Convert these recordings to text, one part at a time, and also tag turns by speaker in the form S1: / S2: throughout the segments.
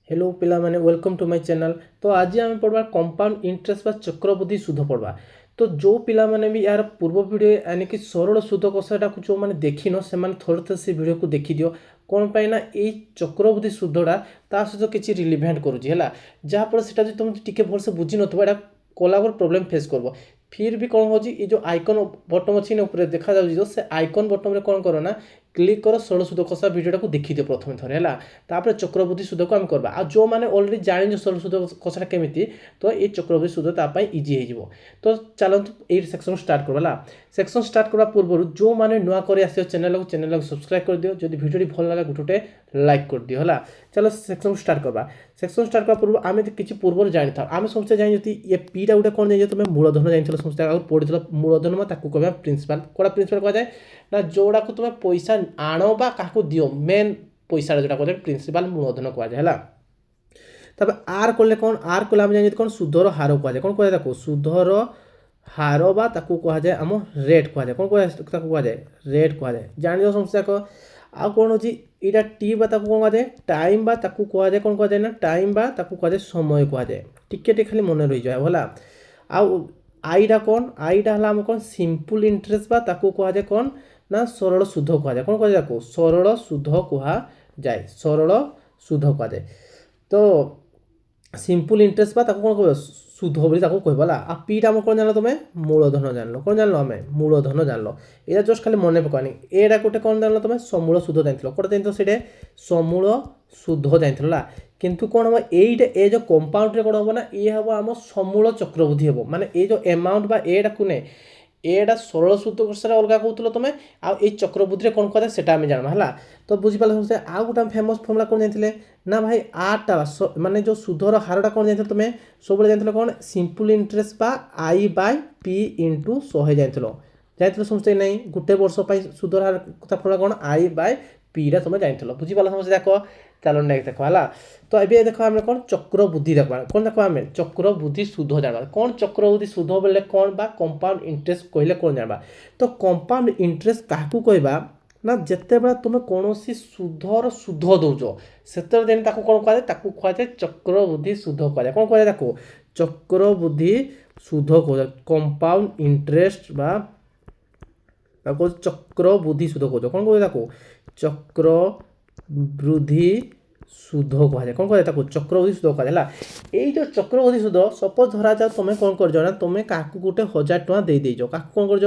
S1: Hello पिला माने welcome to my channel. तो आज आम पढ़वा कंपाउंड इंटरेस्ट बा चक्रवृद्धि सूद पढ़वा। तो जो पिला माने भी यार पूर्व वीडियो यानी कि सरल सूद कषाटा को जो मैंने देखिन से थोड़े थोड़े से वीडियो को देखी दियो कौन पाई ना ये चक्रवृद्धि सूदटा ता सहित किसी रिलेवेंट करुँची है जहाँफल से तुम टिके भलसे बुझी नथ यहाँ कलागर प्रोब्लेम फेस कर फिर भी कौन हो जो आइकन बटन अच्छी ऊपर देखा जाऊँ से आइकन बटन में कौन करो ना क्लिक कर सरल सूद कषा वीडियो को देखी दियो प्रथम थर है चक्रवृद्धि सूद को आम करवा आ जो मैंने अलरेडी जान सरल सूद कषाटा केमी तो ये चक्रवृद्धि सूद तापाई इजी हो। तो चलतु ये सेक्शन स्टार्ट करवा सेक्शन स्टार्ट करवा पूर्व जो मैंने नुआ कर आस चैनल को सब्सक्राइब कर दियो जब भिडियो भल लगे गोटे लाइक कर दियो है। चलो सेक्शन स्टार्ट करवा। सेक्शन स्टार्ट करवा पूर्व आम किसी पूर्व जानी था आम समस्ते जानी ये पीटा गोटे कौन जान तुम मूलधन जानी समस्ते आगे पढ़ी मूलधन कह प्रिंसिपाल कौन प्रिंसिपाल कह जाए ना जोड़ा को तुम पैसा आण बा क्या दियो मेन पैसा जोटा कह प्रिंसिपाल मूलधन कह जाए है। तब आर कले कौन आर कले आम जानी कौन सुधर हार कह कौन कह सुधर हार बा कह जाए आम रेट कह जाए कौन कह जाए रेट कह जाए जान समस्या को आ कौन हो यहाँ टी बा कौन कह जाए टाइम बा कह जाए कौन कह जाए ना टाइम बा कह जाए समय कह जाए टिके खाली मन रही जाए भला आउ आईटा कौन आईटा है कौन सिंपल इंटरेस्ट बा कह जाए कौन ना सरल सूद कह जाए कौन कह जाए सरल सूद कह जाए सरल सूद कह जाए। तो सिंपल इंटरेस्ट बा कौन कह सूद बोली कहला आ पीटा आम कौन जान तुम मूलधन जान लो कौन जान लो आम मूलधन जान लो ये जस्ट खाली मन पकानी एटा गोटे कौन जान लो तुम समूल सूद जान कौन जान से समूल सूद जान किंतु कौन हम ये जो कंपाउंड कौन हम ना ये हम आम समूल चक्रवृद्धि हम माने ये जो एमाउंट बा एटा को ने एटा सरल सूद अलग कहूल तुम आई चक्रवृद्धि कौन कह से जाना है। तो बुझीपाल समझे आउ गोटे फेमस फर्मुला कौन जानी ना भाई आटा माने जो सूदर हारटा कौन जान तुम सब जान कौन सिंपल इंटरेस्ट बा आई बाय पी इंटू 100 जान समझते नहीं गोटे वर्ष सूदर हार फर्मुला कौन आई बाय पीटा तुम जान बुझीपाल समझे देख चलो नेक्स्ट देख है। तो ये देख आम कौन चक्रवृद्धि देखा कौन देख आम चक्रवृद्धि सूद जानवा कौन चक्रवृद्धि सूद बोले कौन बा कंपाउंड इंटरेस्ट कहले कौन जानवा। तो कंपाउंड इंटरेस्ट क्या कहवा ना जिते बड़ा तुम कौन सूदर सूद दौज से कौन कह जाए चक्रवृद्धि सूद कह जाए कौन कह जाए चक्रवृद्धि सूद कह कंपाउंड इंटरेस्ट बा चक्रवृद्धि सूद कह कौन कह चक्रवृद्धि सूद कह जाए कौन कह चक्रवृद्धि सूद कह जाए जो चक्रवृद्धि सूद सपोज धरा जाओ तुम कौन कर तुम क्या गोटे 1000 टଙ୍କା देदेज क्या कौन कर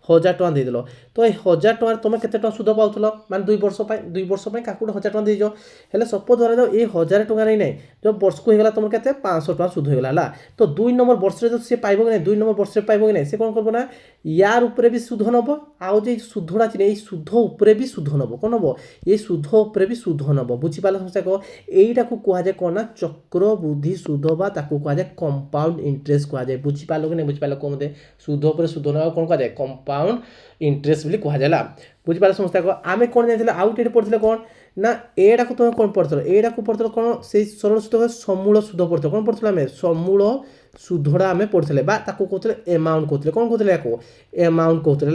S1: 1000 टଙ୍କା देदेल तो ये 1000 टଙ୍କା तुम केते सूद पाउल माने 2 वर्ष क्या गोटे 1000 टଙ୍କା देदेज हेल्ले सपोज धरा जाओ ये 1000 टଙ୍କା नहीं जो वर्ष को होगा तुम के 500 टଙ୍କା सूद होगा तो 2 नंबर वर्ष सी पाइब कि नहीं 2 नंबर वर्ष पाइब कि नहीं से कौन करना यार उपरे भी सूद नब आउ जो सूदटा अच्छी सूद उपरे भी सूद नब कौन नब ये सूद उपरे भी सूद नब बुझीपाल समस्या कह यहीटा को कह जाए कौन ना चक्रवृद्धि सूद बा कह जाए कंपाउंड इंटरेस्ट कह जाए बुझीपाल कि नहीं बुझीपाल कौन मत सूद उपर सूद ना कौन कह जाए कंपाउंड इंटरेस्ट बोली कह जाए बुझीपाल समस्या कह आम कौन जानी आउटे पढ़ते कौन ना एटा को तुम कौन पढ़ल एटा को पढ़ल कौन से सरल सूद समूल सूद पढ़ते कौन पढ़ते आम समूल सूदटा आम पढ़ते कहते एमाउंट कहते कौन कहते एमाउंट कहते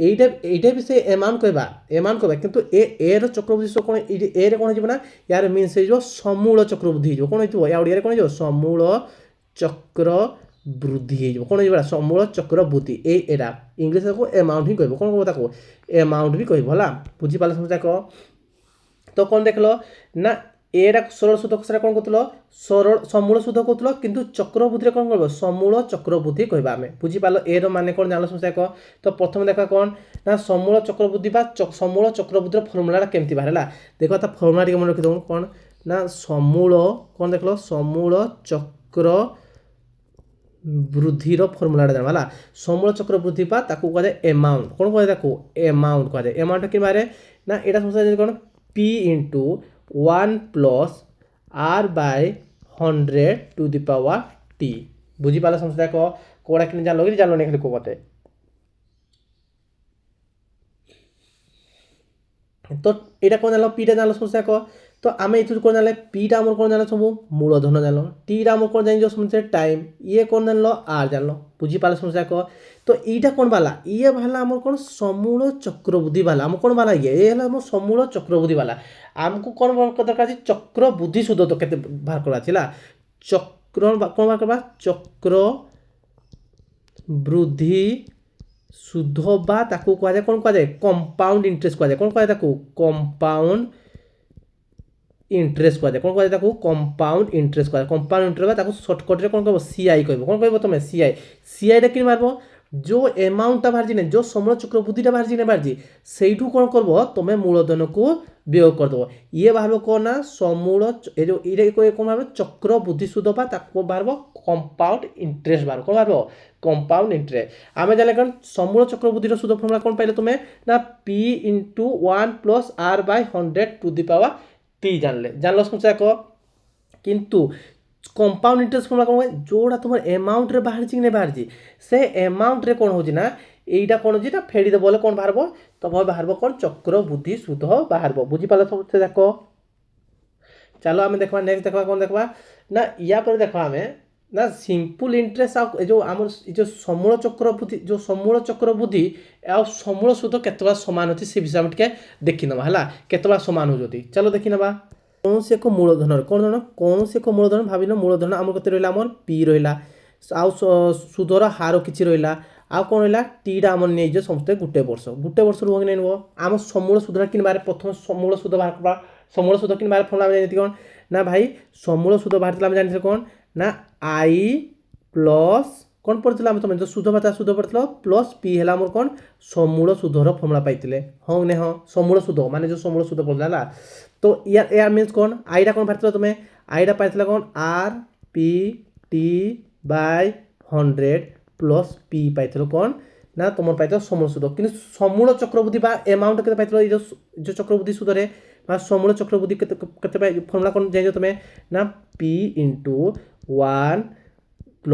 S1: यहीटा भी से एमाउंट कहवा कितु एर चक्रवृद्धि कौन ए कौन हो यार मीनस हो समूल चक्रवृद्धि हो कौन हो या कौन हो समूल चक्रवृद्धि कौन हो समूल चक्रवृद्धि एटा इंग्लीश को एमाउंट ही कह कौन कह एमाउंट भी कह बुझीपाल समझा कह। तो कौन देख लो ना एटा सरल सूद कषा कौन कहल सरल समूल सूद कहल किंतु चक्रवृद्धि कौन कह समूल चक्रवृद्धि कहवा आम बुझीपाल एर मान कौन जान समस्या कह। तो प्रथम देखा कौन ना समूल चक्रवृद्धि समूल चक्रवृद्धि फर्मुला केमती बाहर देख फर्मुला टी मन रखीद कौन ना समूल कौन देख लो समूल चक्र वृद्धिर फर्मुलाटा जाना समूल चक्रवृद्धि बा कह जाए एमाउंट कौन कह जाए एमाउंट कह जाए एमाउंट कि बारे ना यहाँ समझा कौन P into 1 plus R by 100 to the power T बुझीपाल समस्या कह कौड़ा कि जान कि जान नहीं खाली कहते। तो यहाँ कौन जान पीटा जान समस्या कह तो आम ये कौन जान पीटा आम कौन जान सब मूलधन जान टीटा आम कौन जान समझे टाइम ये कौन जान आर जान बुझीपाल समस्या कह तो यहाँ कौन बाला ये बाला आम कौन समूल चक्रबुद्धि बाला आम कौन बाला ये है समूल चक्रबुद्धि बाला आमको कौन दरकार चक्रबुद्धि सुध तो के बाहर करवा चक्र कौन बाहर करवा चक्र वृद्धि सुध बा ताकू कह जाए कौन कह जाए कंपाउंड इंटरेस्ट कह जाए कौन कह जाए कंपाउंड इंटरेस्ट कह जाए कौन कह जाए कंपाउंड इंटरेस्ट कह कंपाउंड इंटरेस्ट सर्टकट कौन कह सीआई कह कौन कह तुम सीआई सीआई कि मार जो एमाउंटा बाहर ना जो समूल चक्रबुद्धिटा बाहर से कौन कर तुम्हें मूलधन को व्यय करदेव ये बाहर कौन ना समूल जो ये कौन बाहर चक्रबुद्धि सुध बाहर कंपाउंड इंटरेस्ट बाहर कौन बाहर कंपाउंड इंटरेस्ट आम जाने कौन समूल चक्रबुद्धि सुध फर्मुला कौन पाइले तुम्हें ना P × 1 + R/100 टी जानल समझा कह किंतु कंपाउंड इंटरेस्ट फर्मुला कौन जोड़ा तुम एमाउंट रे बाहर कि नहीं बाहर से एमाउंट रे कौन होना यहीटा कौन हो फेड़ी देव कौन बाहर तुम बाहर कौन चक्रबुद्धि सुध बाहर बुझीपाल सब देख चलो आम देखा नेक्स्ट देखा कौन देखा ना या पर देखा आम ना सिंपल इंटरेस्ट जो आम जो समूल चक्रबुद्धि जो समूल चक्रबुद्धि आ समूल सुध केतला सामान अच्छी से विषय में टे देखी नवा है केतला सामान हो चलो देखी नवा कौन से एक मूलधन कौन धन कौन से एक मूलधन भाविन मूलधन आम कत रहा आम पी रहा आउ सुधर हार कि रहा आउ कौन रहा टीटा आम नहीं समस्त गोटे वर्ष रुह कि नहीं नुह आम समूल सुधर कि प्रथम समूल सुध बाहर समूल सुध कि बाहर फल जानी कौन ना भाई समूल सुध बाहर जानी कौन ना आई प्लस कौन पढ़ा तुम जो सुध बात सुध पढ़ प्लस पी है आम कौन समूल सुधर फर्मुला पाई हाँ ने हाँ समूल सुध माने जो समूल सुध पड़ा तो यार मीन्स कौन आईटा कौन पाई तुम्हें आईटा पाई कौन R/P/100 प्लस पी पाई कौन ना तुम पाई समूल सुध कि समूल चक्रबुद्धि एमाउंट के पाई जो चक्रबुद्धि सुधे समूल चक्रबुद्धि फर्मुला कौन जान तुम्हें ना P × 1 +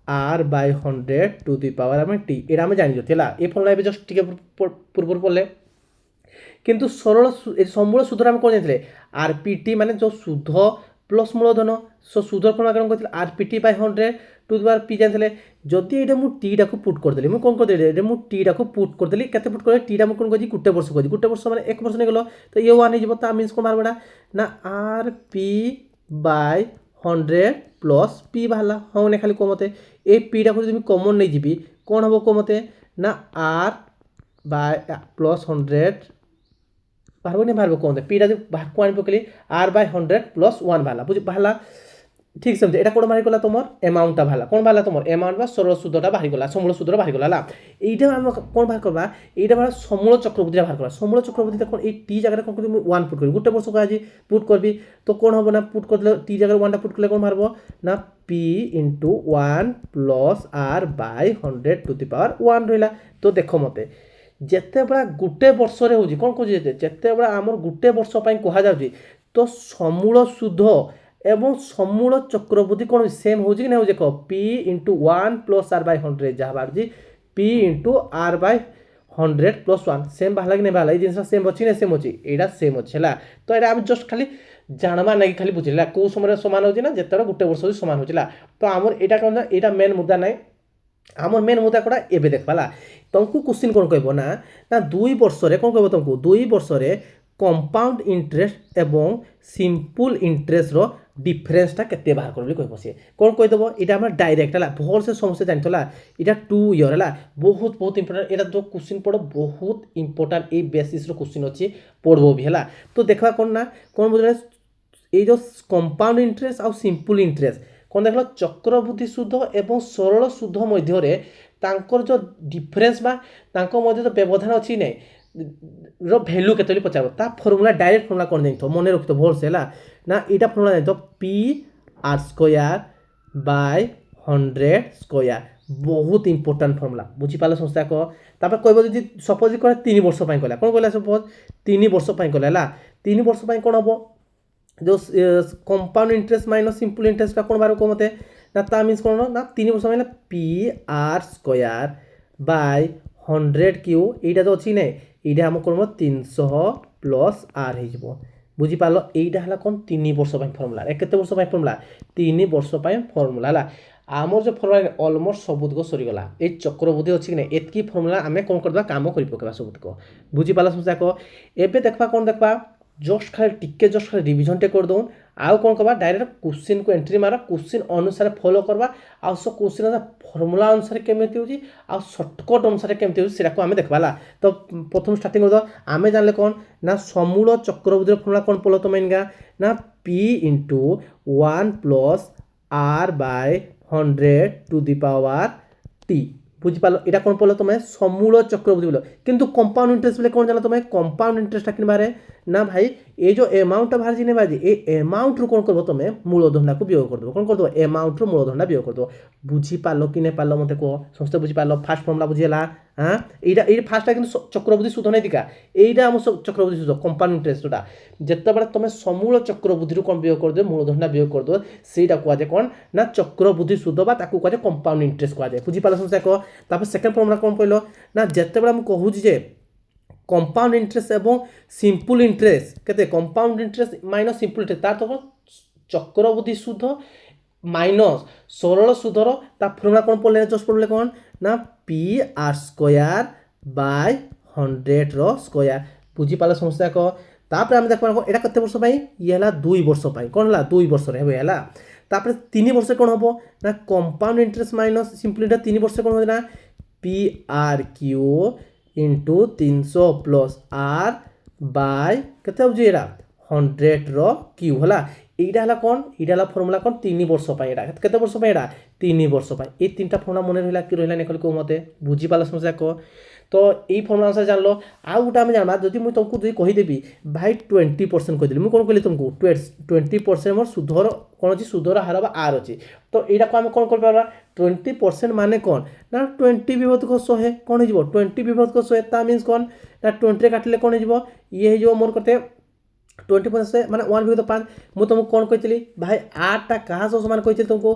S1: R/100 ये आम जानी ये फर्मुला जस्ट टे पूर्व पढ़ले किंतु सरल समूल सुधर आम कौन जानी RPT माने जो सुध प्लस मूलधन सो सुधर फर्मुला कौन कहते RPT/100 पी जानी जदि ये मुझे टीटा को पुट करदेली मुझे कौन करदेली मुझे टीटा को पुट करदेली के पुट कर टीटा मुझे कौन कह गोटे वर्ष कह गोटे वर्ष मैंने 1 वर्ष नहीं गल तो ये 1 हो मीन्स कौन बाहर बड़ा ना RP/100 प्लस पी बाहर हाँ ने खाली कह मत ये पीटा को जो कमन नहीं जी कौन हम कह मत ना R/100 बाहर नहीं बाहर कौन पीटा जो बाहर को आनी पकली R/100 + 1 बाहर बुझ बाहर ठीक समझे এটা কোন বাহির গলা তোমার অ্যামাউন্টটা ভালা কোন ভালা তোমার অ্যামাউন্ট বা সরল সুদটা বাহির গলা সমূল সুদটা বাহির গলা এইটা আমরা কোন বাহির করবা এইটা আমরা সমূল চক্রবৃদ্ধিটা বাহির করা সমূল চক্রবৃদ্ধি কোন এই টি জায়গায় কোন তুমি 1 পুট করবি গোটে বর্ষ কাজে পুট করবি তো কোন হবে না পুট করলে টি জায়গায় 1টা পুট করলে কোন বাড়বো না P × 1 + R/100 রহিলা তো দেখো মতে যেতে বেলা গোটে বর্ষরে হଉଛି কোন কହୁଛି যেতে বেলা আমার গোটে বর্ষ পাই কোহা যাଉଛି তো সমূল সুদ एवं समूल चक्रबुद्धि कौन सेम हो कि नहीं देख P × 1 + R/100 जहाँ बाहर P × R/100 + 1 सेम बाहर कि नहीं बाहर ये जिन सेम अच्छी ना सेम अच्छी यहाँ सेम अच्छे है तो यहाँ आम जस्ट खाली जानवा ना खाली बुझे कौ समय सामान हो जिते गोटे वर्ष सामान होगा तो आमर यहाँ कौन यहाँ मेन मुद्दा ना आमर मेन मुद्दा कौटा एवं देखा तुमको क्वेश्चन कौन कह ना 2 वर्ष कौन कह तुमको 2 वर्ष कंपाउंड इंटरेस्ट एवं सिंपल इंटरेस्ट रो डिफरेंसटा केते बाहर कर कह सी कौन कहीदेव यहाँ डायरेक्ट है भल से समस्या जानी यहाँ 2 इयर है बहुत बहुत इंपोर्टेंट यहाँ जो क्वेश्चन पढ़ो बहुत इंपोर्टेंट ये बेसिस क्वेश्चन अच्छी पढ़ो भी है तो देखा कौन ना कौन बुझे ये जो कंपाउंड इंटरेस्ट आउ सिंपल इंटरेस्ट कौन देख चक्रबुद्धि सुध एवं सरल सुध मध्य जो डिफरेंस बा मध्य जो व्यवधान अच्छी नहीं भैल्यू के पचार फर्मुला डायरेक्ट फर्मुला कौन जानी मन रखी भल से ना यहाँ फर्मुला जानी P/100² बहुत इंपोर्टेंट फर्मुला बुझीपाल समस्या कह कह जी सपोज कह 3 वर्ष कला कौन कहला सपोज 3 वर्ष कला 3 वर्ष कौन हम जो compound interest minus simple interest का कौन बार कह मत ना मीन्स कौन ना 3 वर्ष माइनस PR² 100³ यहाँ जो अच्छी ना ये आम कौन 300 + R हो बुझीपाल एटा है कौन 3 वर्ष फर्मुला केते वर्ष फर्मुला 3 वर्ष फर्मुला है आमर जो फर्मुला अलमोस्ट सबुतक सरीगला ये चक्रबुद्धि अच्छी कि एतकी फर्मुला आम कौन करवा काम कर पकेबा सबुतक बुझीपाल समझाक एबे देखबा कौन देखबा जस्ट खाली रिविजन टे कर दो आउ कौन करवा डायरेक्ट क्वेश्चन को एंट्री मार क्वेश्चन अनुसार फॉलो करवा आ सो क्वेश्चन फर्मुला अनुसार केमी होची आ शॉर्टकट अनुसार केमी होची सेटा को आमे देखबाला तो प्रथम स्टार्टिंग कर दो आमे जानले कौन ना समूल चक्रबुद्धि फर्मुला कौन पड़लो तो मेनगा ना p * 1 + r / 100 to the power t बुझीपाल এটা কোন পড়লো তুমি সমূল চক্রবৃদ্ধি বলো কিন্তু কম্পাউন্ড ইন্টারেস্ট বলে কোন জানো তুমি কম্পাউন্ড ইন্টারেস্টটা কিন বারে না ভাই এই যে অ্যামাউন্টটা বাহার জিনে বাজি এই অ্যামাউন্ট রু কোন করব তুমি মূলধনটাকে বিয়োগ করে দেব কোন করে দেব অ্যামাউন্ট রু মূলধনটা বিয়োগ করে দেব বুঝিপারলো কি নে পারলো মতে কো সমস্ত বুঝিপারলো ফার্স্ট ফর্মুলা বুঝিলা হ্যাঁ এইটা ফার্স্টটা কিন্তু চক্রবৃদ্ধি সুদ নাই দিকা এইটা আমার চক্রবৃদ্ধি সুদ কম্পাউন্ড ইন্টারেস্টটা যেতবেলে তুমি সমূল চক্রবৃদ্ধি রু কোন বিয়োগ করে দেব মূলধনটা বিয়োগ করে দেব সেইটা কোয়া যায় কোন না চক্রবৃদ্ধি সুদ বা তাকু কোয়া যায় কম্পাউন্ড ইন্টারেস্ট কোয়া যায় বুঝিপারলো সমস্ত কো তারপর সেকেন্ড ফর্মুলা কোন পড়লো না যেতবেলে আমি কহুছি যে कंपाउंड इंटरेस्ट एवं सिंपल इंटरेस्ट कहते compound interest minus simple interest तार तो चक्रबृद्धि सुध माइनस सरल सुधर ता फर्मुला कौन पढ़ले जस्ट पढ़ले कौन ना p/r / 100 रो स्क्वायर बुझीपाल समस्या को तापर आम देख एटा कते वर्ष पाई ये हला 2 वर्ष पाई कोन हला 2 वर्ष रे हला तापर 3 वर्ष कोन हबो ना compound interest minus simple interest 3 वर्ष कोन हो ना p/q into 300 plus r bye केते हो जेरा 100 रो q हला এইটা হলা কোন এইটা হলা ফর্মুলা কোন 3 বর্ষ পাই এটা কত বর্ষ পাই এটা 3 বর্ষ পাই এই তিনটা ফর্মুলা মনে রহিলা কি রহিলা নেকল কো মতে বুঝি পালা সমস্যা কো তো এই ফর্মুলা অনুসারে জানলো আউ গোটা আমি জানবা যদি মুই তোমাকে যদি কহি দেবি ভাই 20% কই দিলি মু কোন কইলি তোমাকে 20% মোর সুধর কোন আছে সুধর হার বা r আছে তো এইটা কো আমি কোন করব পারবা 20% মানে কোন না 20 বিভক্ত কো 100 কোন হইব 20 বিভক্ত কো 100 তা মিন্स কোন না 20 রে কাটলে কোন হইব ইয়ে হইব মোর করতে 20% माने 1/5 मु तुमको कौन कही भाई आरटा क्या सह सामान कही तुमको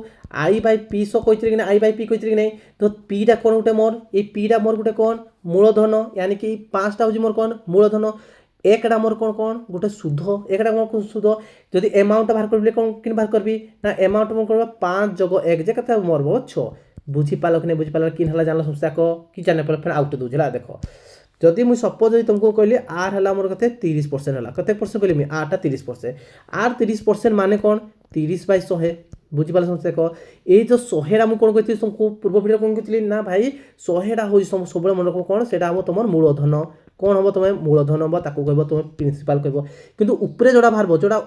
S1: i/p सह कही ना i/p कही कि नहीं तो पीटा कौन गोटे मोर ये पीटा मोर गोटे कौन मूलधन यानी कि 5टा हूँ मोर कौन मूलधन एकटा मोर कौन कौन गोटे सुध एकटा कौन सुध जदि एमाउंट बाहर करी कौन कि बाहर करी ना एमाउंट मोर कर 5 + 1 जे कते मोर 6 बुझीपाल कि नहीं बुझीपाल कि जान समस्या को कि जाने पर फिर आउट दूला देख जदि मुझे सपोज यदि तुमको कहली आर है मोर कते 30% है कते परसेंट कहली आरटा 30% आर 30% माने कौन 30/100 बुझीपाल समस्या कह ये जो 100टा मुझे कौन कही तुमको पूर्व भिडियो कौन कही ना भाई 100टा हूँ सब मन रख कौन से तुम मूलधन कौन हम तुम मूलधन हम ताको कह तुम प्रिंसिपाल कह कि उपरे जोड़ा बाहर जोड़ा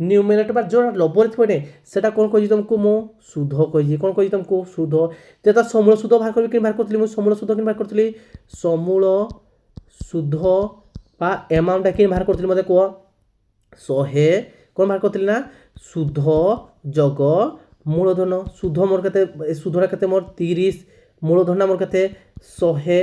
S1: न्यूमेरेटर बा जोड़ा लबर थे से कौन कही तुमको मु सुध कही कौन कही तुमको सुध जो समूल सुध बाहर करी बाहर करी समूल सुध कि बाहर करी समूल सुध बा एमाउंट कि बाहर करथिल मते को 100 कोन बाहर करथिल ना सुध जग मूलधन सुध मोर कते सुधरा कते मोर 30 मूलधन मोर कते 100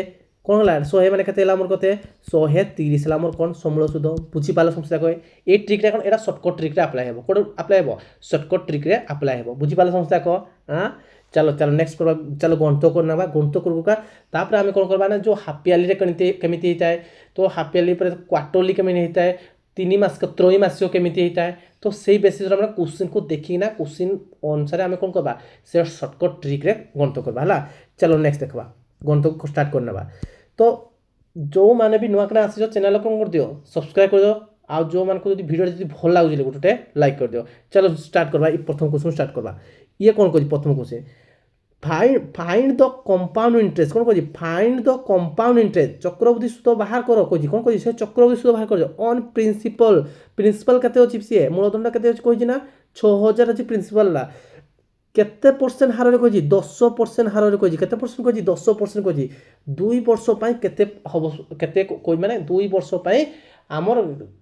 S1: कोन हला 100 माने कते हला मोर कते 130 हला मोर कोन समूल सुध बुझी पाला समस्या कय ए ट्रिक रे कोन एटा शॉर्टकट ट्रिक रे अप्लाई हेबो कोन अप्लाई हेबो शॉर्टकट ट्रिक रे अप्लाई हेबो बुझी पाला समस्या को हां चलो चलो नेक्स्ट करवा चलो गणित करना गणित करबा तापर आम कौन करवा ना जो हाफ इयरली केमी होता है तो हाफ इयरली पर क्वार्टरली केमी होता है 3 मास का त्रैमासिक केमी होता है तो से बेसिस हम क्वेश्चन को देखिना क्वेश्चन अनुसार आम कौन करवा से शॉर्टकट ट्रिक रे गणित करवा है चलो नेक्स्ट देखा गणित को स्टार्ट करना तो जो मैंने भी नुआ के आस चैनल कौन कर दियो सब्सक्राइब कर दो आ जो मान को भिडियो जी भल लगे गोटे लाइक कर दियो चलो स्टार्ट करवा प्रथम क्वेश्चन स्टार्ट करवा ये कौन कह प्रथम question find the compound interest कौन कह फाइंड द कंपाउंड इंटरेस्ट चक्रवृद्धि सूद बाहर कर कह कौन कह चक्रवृद्धि सूद बाहर कर ऑन प्रिंसिपल प्रिंसिपल केते अछि सी मूलधन केते अछि कहि ना 6000 अछि प्रिंसिपल ला केते परसेंट हार रे कहि 10% हार रे कहि केते परसेंट कहि 10% कहि 2 वर्ष पई केते हबो केते कोइ माने 2 वर्ष पई आमर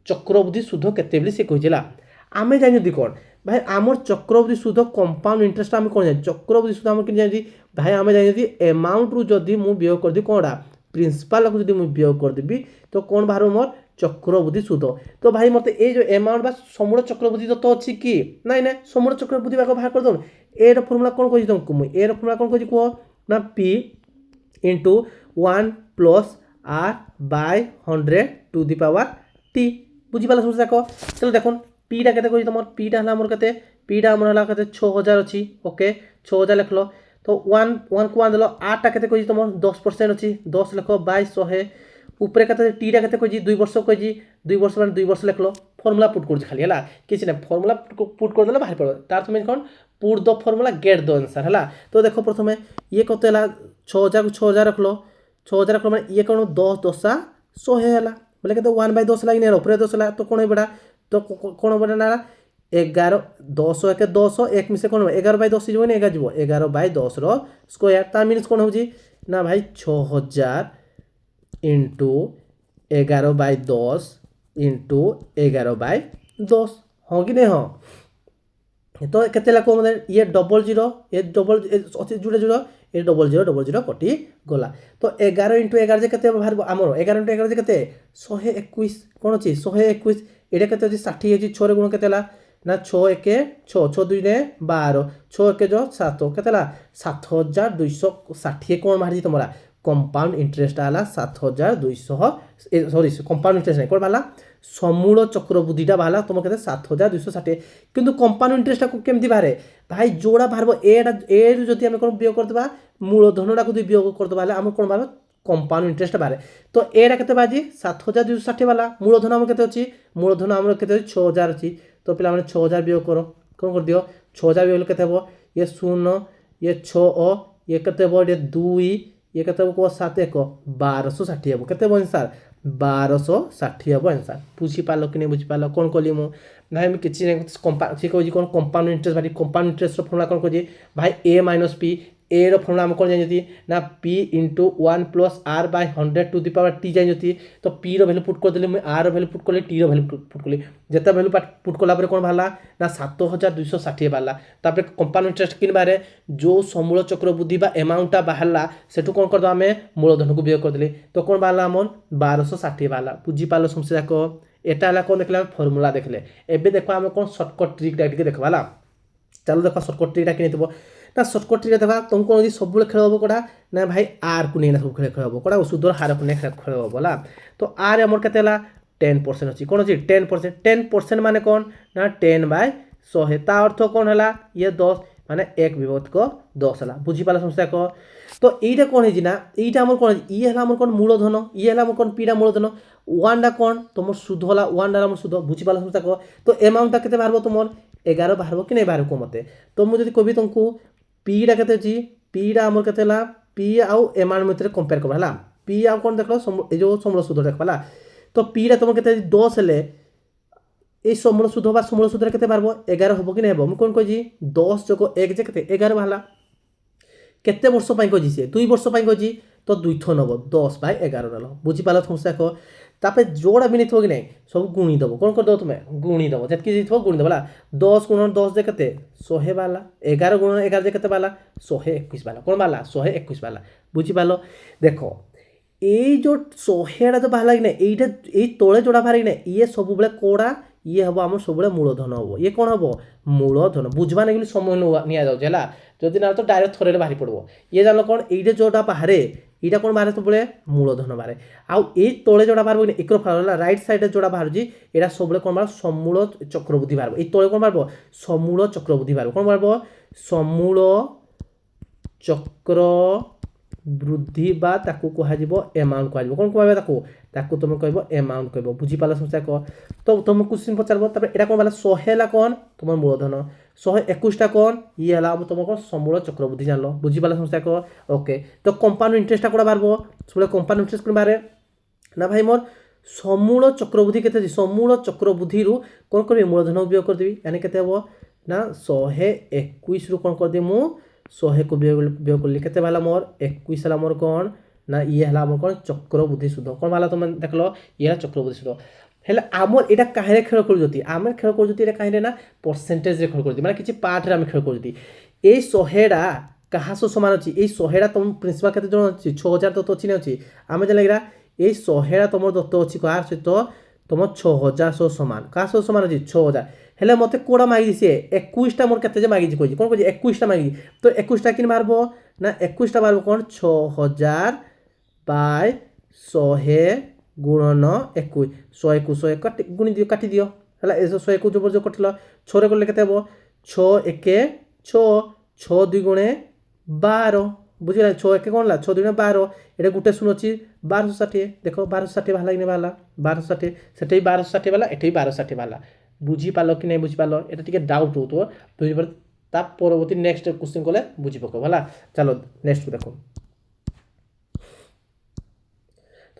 S1: चक्रवृद्धि सूद केते बली से कहिला आमे जानि दि कोन भाई आमर चक्रवृद्धि सूद कंपाउंड इंटरेस्ट आम कौन जानी चक्रवृद्धि सूद आम कि जानी भाई आम जानी एमाउंट रु जदि मु वियोग कर दी कौनटा प्रिंसिपाल को जदि मु वियोग कर देबी तो कौन बाहर मोर चक्रवृद्धि सूद तो भाई मत ए जो एमाउंट बा समूल चक्रवृद्धि तो अच्छी कि नाई ना समूल चक्रवृद्धि बाहर कर दो ए फर्मुला कौन कहि तुमको मु ए फर्मुला कौन कहि कह ना p * 1 + r / 100 to the power t बुझीपाल समझ देख चलो देखो पीटा के तुम पीटा है मोर के पीटा आमर है के 6000 अच्छी ओके 6000 लिख लो तो वन वन को वन देल आठटा के तुम 10% अच्छी 10 लिख बाय 100 उपरे के टीटा के 2 वर्ष कही 2 वर्ष मैंने 2 वर्ष लिख लो फर्मुला पुट कर खाली है किसी ना फर्मुला पुट कर देला बाहर पड़ो तार तुम कौन put the formula get the answer है तो देखो प्रथम ये कत है 6000 को 6000 रख लो 6000 रख लो मैंने ये कौन 10 10 100 है बोले कहते 1/10 लगे उपरे 10 है तो कौन है बेटा तो कौन बना ना 11 10 एक 10 एक मिसे कौन 11/10 जो 11/10 स्क्वायर तार मीन्स कौन हो ना भाई 6000 इंटू 11/10 इंटू 11/10 हाँ कि नहीं हाँ तो केते लाख ये डबल जीरो ये डबल जुड़े जुड़ ये डबल जीरो कटि गला तो 11 इंटू 11 जे केते बाहर आमर 11 इंटू 11 जे केते 121 कौन अच्छी 121 ये केते 60 है 6 गुण के ना 6 1 6 6 2 12 6 1 जो 7 के 7260 कौन बाहर तुम्हारा कंपाउंड इंटरेस्ट आला 7200 सॉरी कंपाउंड इंटरेस्ट नहीं कौन बाहर समूल चक्रबुद्धिटा बाहर तुम के 7260 किंतु कंपाउंड इंटरेस्ट केमती बाहर भाई जोड़ा बाहर ए जदि आम कौन वियोग करदे मूलधनटा को वियोग करदे आम कौन बाहर कंपाउंड इंटरेस्ट बाहर तो एटा के बाजी 7260 वाला मूलधन आम के अच्छी मूलधन आम के 6000 अच्छी तो पे 6000 वियोग करो कौन कर दियो 6000 वियोग के ये 0 ये 6 ये के 2 ये के 7 1 1260 हम के आंसर 1260 हम आंसर बुझीपाल कि नहीं बुझीपाल कौन कली मु भाई मैं किसी कही कौन कंपाउंड इंटरेस्ट भाई कंपाउंड इंटरेस्ट फर्मुला कौन कही भाई A minus P A formula आम कौन जानी ना P into 1 plus R by 100 to the power T जानी तो पी भैल्यू पुट करदेली मुझे आर भैल्यू पुट कली टी भैल्यू पुट कली जिते भैल्यू पुट कला कौन बाहर ना 7260 बाहर कंपाउंड इंटरेस्ट कि बाहर जो समूल चक्रबुद्धि एमाउंटा बाहर से कौन करदे आम मूलधन को वियोग करदेली तो कौन बाहर आम 1260 बाहर बुझीपाल समस्या जाक एटा है कौन देखले फर्मुला देखले एबे देखो आम कौन सर्टकट ट्रिकटा देखा चलो देखो सर्टकट ट्रिकटा कि ना सर्टकट ट्रिक देखा तुमको कौन सब खेल हम कड़ा ना भाई आर को नहीं सब खेल हम कड़ा सुधर हार को नहीं खेल हम तो आर आमर के 10% अच्छी कौन अच्छी 10% माने कौन ना 10/100 ता अर्थ कौन है ये 10 माने 1 विभक्त को 10 है बुझीपाल समस्या को तो यहीटा कौन है ना यहीटा आम कौन ये है कौन मूलधन ये है कौन पीड़ा मूलधन वन कौन तुम सुध है वन आम सुध बुझीपाल समस्या को तो एमाउंटा के बाहर तुम 11 बाहर कि नहीं बाहर को मत तो मुझे कवि तुमको पीटा के पीटा आमर के पी आउ एमाउंट मध्य कंपेयर कर पी आउ कौन देख जो समूल सुध देख तो पीटा तुम के 10 हेले ये समूल सुध बा समूल सुध के 11 हम कि नहीं हम कौन कही 10 जोग 1 जे 11 बाहर केते वर्ष कही सी 2 वर्ष कही तो 2 नब 10/11 रहा बुझीपाल समस्या को तापर जोड़ा भी नहीं कि नहीं सब गुणी दब कौन कर दो तुम्हें गुणी दब जी गुणी दब 10 गुण 10 जे के 100 बाला 11 गुण 11 जे के बाला 121 बाला कौन बाला 121 बाला बुझीपाल देख ये जो 100 जो बाहर कि ये तले जोड़ा बाहर कि ये सब बेले कोड़ा ये हम आम सब मूलधन हम ये कौन हम मूलधन बुझवा नहीं समय नि जाऊँगा जदि ना तो डायरेक्ट थोड़े बाहरी पड़ो ये जान कौन ये जोटा बाहर यहाँ कौन बाहर सब मूलधन बाहर आउ ये तले जोड़ा बाहर एक राइट साइड जोड़ा बाहर यहाँ सब कौन बाहर समूल चक्रबुद्धि बाहर ये तले कौन बाहर समूल चक्रबुद्धि बाहर कौन बाहर समूल चक्र वृद्धि बा ताकू कह एमाउंट कह कौन कह तुम कह एमाउंट कह बुझीपाल समस्या कह तो तुम क्वेश्चन पचार एटा कौन बाला 100 है कौन तुम मूलधन 121टा कौन ये है तुम कौन समूल चक्रबुद्धि जान लो बुझीपाल समस्या कह ओके तो कंपाउंड इंटरेस्टा कौन बाहर सब कंपाउंड इंटरेस्ट कौन बाहर ना भाई मोर समूल चक्रबुद्धि के समूल चक्रबुद्धि कौन कर मूलधन उपयोग करदेवी यानी के ना 121 कौन करदेवी मु 100 को वियोग कली के मोर 21 है मोर कौन ना ये है मोर कौन चक्रबुद्धि सुध कौन बाला तुम देख लो ये चक्रबुद्धि सुध हेल्ले आमर यहाँ कहीं खेल कर आम खेल कर कहीं ना परसेंटेज खेल कर माने किसी पार्ट आम खेल कर ये 100टा क्या सह सामान अच्छी ये 100टा तुम प्रिंसिपाल के जन अच्छी 6000 दत्त अच्छी नहीं अच्छी आम जन लगे ये 100टा तुम दत्त अच्छी कह सहित तुम 6000 सह सामान क्या सह सामान अच्छी 6000 हेल्ले मत कौड़ा मागी सी 21टा मोर के मागी कही कौन कह 21टा मागी तो 21टा कि बाहर ना 21टा बाहर कौन 6000/100 गुणन 21 100 को 100 गुणी दियो काटी दियो हला ए 100 को जो कटलो 6 रे करले केते हबो 6 1 6 6 2 गुणे 12 बुझिला 6 1 कोन ला 6 2 गुणे 12 एटा गुटे शून्य अछि 1260 देखो 1260 भाला कि नै भाला 1260 सेटै 1260 वाला एटै 1260 वाला बुझी पालो कि नै बुझी पालो एटा टिके डाउट होतो बुझी पर ता परवर्ती नेक्स्ट क्वेश्चन कोले बुझी पको भाला चलो नेक्स्ट को देखो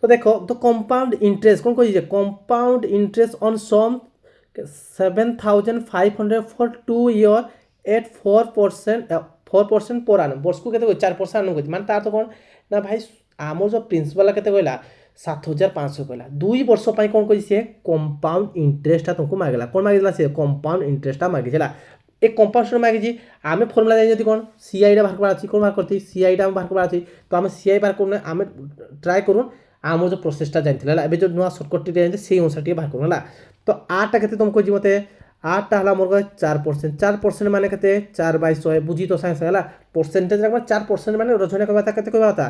S1: तो देखो तो कंपाउंड इंटरेस्ट कौन कही compound interest on sum 7500 for 2 year at 4% per annum वर्ष को केते 4% annum कहती माने तार तो कौन ना भाई आमर जो प्रिंसिपल केते कहला 7500 कहला 2 वर्ष पई कौन कही से कंपाउंड इंटरेस्ट तुमको मागला कौन मागिला से कंपाउंड इंटरेस्ट मागिला एक कंपाउंड मागिजी आमे फॉर्मूला जानि जति कोन सीआई रा बाहर करबा अछि कोन बाहर करती सीआई रा बाहर करबा अछि तो आमे सीआई बाहर करने आमे ट्राई करूँ आम जो प्रोसेसटा जानी है जो नुआ सर्टकट जानी से अनुसार टे बाहर करूँ तो आठटा के तुमको जी मत आठटा है मोर 4% माने के 4/100 बुझी तो साइंस है परसेंटेज 4% माने रचना कहता के कहता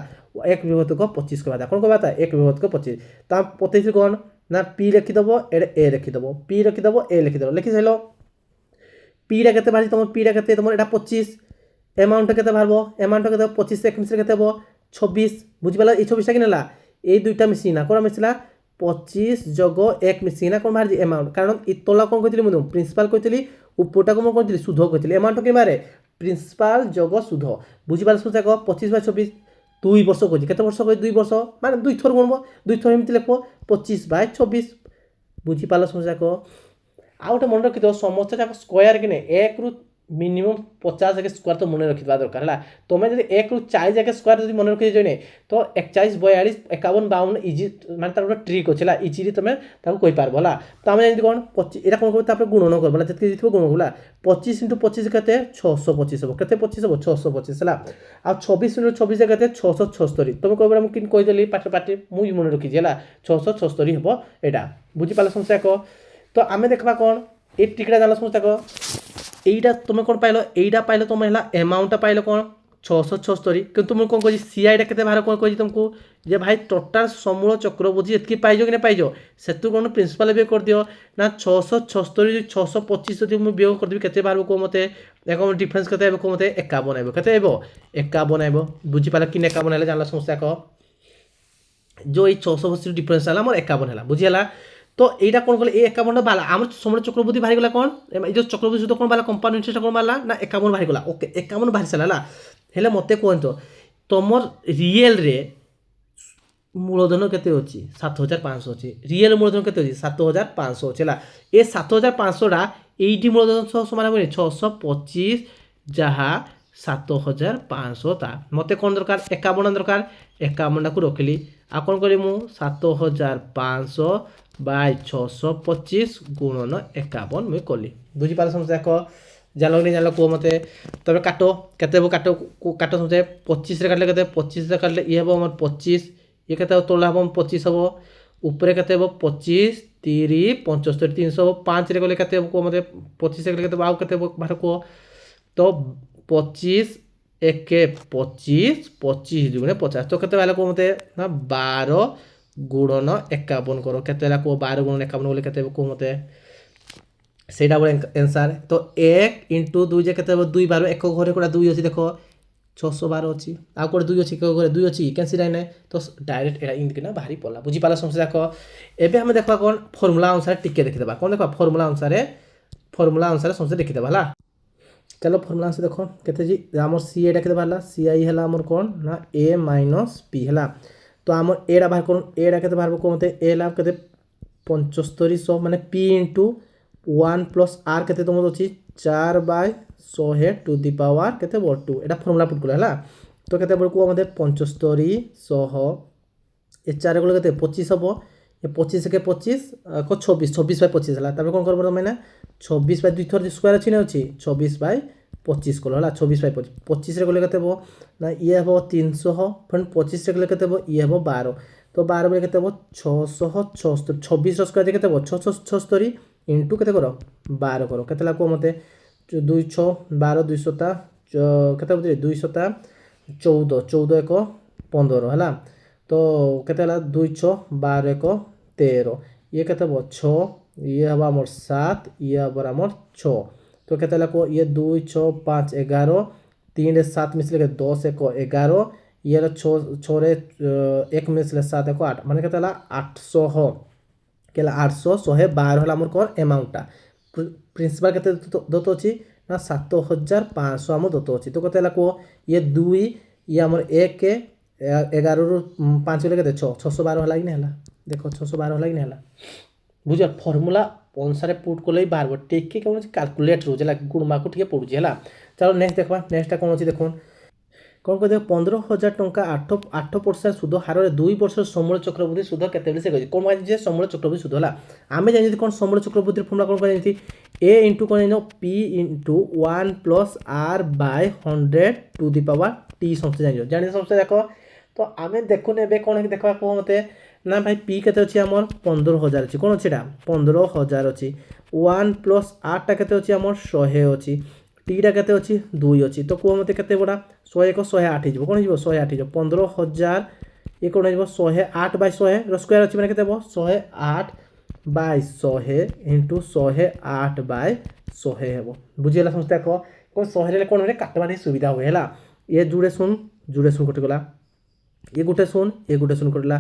S1: 1 विभक्त को 25 कहता कौन कहता 1 विभक्त को 25 तो पते कौन ना पी रखीदेव ए रखीदेव पी रखीदेव ए लिखिदेव लिखि सारे पी रे के बाहर तुम पी रे के तुम 25 एमाउंट के बाहर एमाउंट के 25 1 मिश्र के 26 बुझीपाल ये 26 कि ना এই দুইটা মিশিনা কোন মিশিলা 25 যোগ 1 মিশিনা কোন বাহার এমাউন্ট কারণ ইতলা কোন কইতলি মু প্রিন্সিপাল কইতলি উপরটা কোন কইতলি সুধ কইতলি এমাউন্ট কি মারে প্রিন্সিপাল যোগ সুধ বুঝিপাল সুধ দেখো 25/24 2 বর্ষ কইছি কত বর্ষ কই 2 বর্ষ মানে দুই থর গুণব দুই থর এমতি লিখবো 25/24 বুঝিপাল সুধ দেখো আউটা মনে রাখি তো সমস্ত যাক স্কয়ার কিনে 1 রু मिनिमम 50 जगह स्क्वायर तो मन रखा दरकार है तुम्हें जब 1 रू 4 जगह स्क्वायर जो मन रखी जाए तो 41 42 51 52 इजी माने तार गोटे ट्रिक अच्छे इजिली तुम कही पार है तो आम जमी कौन 25 यहाँ कौन कर गुणन कर जितके गुण होगा 25 × 25 के 625 हम के 25 हम 625 है आ 26 × 26 के 676 तुम कह मुझे कहीदेली पाठ पाटे मुझे मन रखी है 676 हम यहाँ बुझीपाल समस्या को तो आम देखा कौन ये ट्रिकटा जान समस्या को এইটা তুমি কোন পাইলো এইটা পাইলো তুমি হলা অ্যামাউন্টটা পাইলো কোন 676 কিন্তু তুমি কোন কইছি সিআইটা কেতে ভার কোন কইছি तुमको যে ভাই টোটাল সমূল চক্রবৃদ্ধি এতকি পাইছো কি না পাইছো সেতু কোন প্রিন্সিপাল বিয়োগ कर दियो না 676 625 যদি আমি বিয়োগ कर দিবি কেতে ভার কো মতে দেখো ডিফারেন্স কেতে হবে কো মতে 51 আইবো কেতে আইবো 51 আইবো বুঝি পালা কি 51 হলে জানলা সমস্যা কো जो এই 675 ডিফারেন্স হলা মোর 51 হলা বুঝি হলা तो এইটা কোন কলে এই 51টা বালা আমার সময় চক্রবৃদ্ধি বাড়ি গলা কোন এই যে চক্রবৃদ্ধি সুদ কোন বালা কম্পাউন্ড ইন্টারেস্ট কোন বালা না 51 বাড়ি গলা ওকে 51 বাড়ি সালা হেলে মতে কোনতো তোমার রিয়েল রে মূলধন কেতে ଅଛି 7500 ଅଛି রিয়েল মূলধন কেতে ଅଛି 7500 ଅଛି ହେଲା ଏ 7500 ଟା এইটি মূলধন সহ সমান হবে 625 যাহা 7500 তা মতে কোন দরকার 51 দরকার 51 টাକୁ ରଖିଲି ଆଉ কোন করি মু 7500 बाय 625 गुणन 51 मुई कली बुझीपार समझ को जानो नहीं जानो को मते तबे काटो केते काटो काटो समझे 25 रे काटले केते 25 रे काटले ये हबो हमर 25 ये केते तोला हबो 25 हबो ऊपर केते हबो 25 30 75 300 5 रे गले केते हबो को मते 25 रे केते आउ केते बाहर को तो 25 1 25 25 दुगुणे 50 तो केते वाला को मते ना 12 गुणन 51 करो केते को 12 गुणन 51 बोले केते को मते सेटा बोले आंसर तो 1 * 2 जे केते 2 12 एक घरे कोडा 2 अछि देखो 612 अछि आ कोड 2 अछि को घरे 2 अछि कैंसी राय नै तो डायरेक्ट एरा इन किना बाहरी पड़ला बुझी पाला समस्या को एबे हम देखबा कोन फार्मूला अनुसार टिके देखि देबा कोन देखबा फार्मूला अनुसार समस्या देखि देबा हला चलो फार्मूला से देखो केते जी हमर सी एटा केते बाहरला सी आई हला हमर कोन ना a - p हला तो आम एटा बाहर करूँ एटा के बाहर को मते ए लाभ के 7500 माने p * 1 + r के तुम अच्छी 4/100 टू दी पावर के 2 एटा फॉर्मूला पुट कला हला तो केते को मते 7500 ए 4 को केते 25 हबो ए 25 के 25 को 26/25 हला तबे कोन करबो मैंने 26/2 थर स्क्वायर अछि ना अछि 26/25 को हला 26/25 25 रे गले केते हबो ना ये हबो 300 फिर 25 रे गले केते हबो ये हबो 12 तो 12 बले केते हबो 676 26 रो स्क्वायर केते हबो 676 इनटू केते करो 12 करो केते ला को मते 2 6 12 200 केते हबो 200 14 14 1 15 हला तो केते हला 2 6 12 1 13 ये केते हबो 6 ये हबो हमर 7 ये हबो हमर 6 तो केते हला को ये 2 6 5 11 3 रे 7 मिसले के 10 1 11 ये 6 रे 1 मिसले 7 1 8 माने केते हला 800 केला 800 112 हला हमर कोन अमाउंटटा प्रिंसिपल केते दतो अछि ना 7500 हमर दतो अछि तो केते हला को ये 2 ये हमर 1 11 रु 5 गले केते 6 612 हला कि नै हला देखो 612 हला कि नै हला बुझिया फॉर्मूला अनुसार पुट कोले बारबो टेके कोन कैलकुलेट हो जला गुणमा को ठीक पडुजी हला चलो नेक्स्ट देखबा नेक्स्ट कोन अछि देखोन कौन कह 15,000 टंका 8% सुध हार 2 वर्ष समूल चक्रवृद्धि सुध केते से कौन कह समूल चक्रवृद्धि सुध है आम जानी कौन समूल चक्रवृद्धि फर्मुला कौन कह ए इंटू कौन P into 1 plus R by 100 to the power T समस्या जान जानी समस्या देख तो आम देखुन ए कौन देखा कह मत ना भाई पी के अच्छी आम 15,000 अच्छी कौन अच्छी 15,000 अच्छी 1 प्लस आरटा के अच्छी आम 100 अच्छी टीटा के अच्छी 2 अच्छी तो कह मत के बड़ा 100 1 108 हो कौन हो 108 हो 15,000 ये कौन हो 108 बाय 100 स्क्वायर अच्छी मैंने के 108 बाय 100 इंटू 108 बाय 100 हे बुझीगला समस्या कह कौन 100 कौन हो काटवार सुविधा हुए है ये जुड़े शुन कटिगला ये गोटे शुन कटिला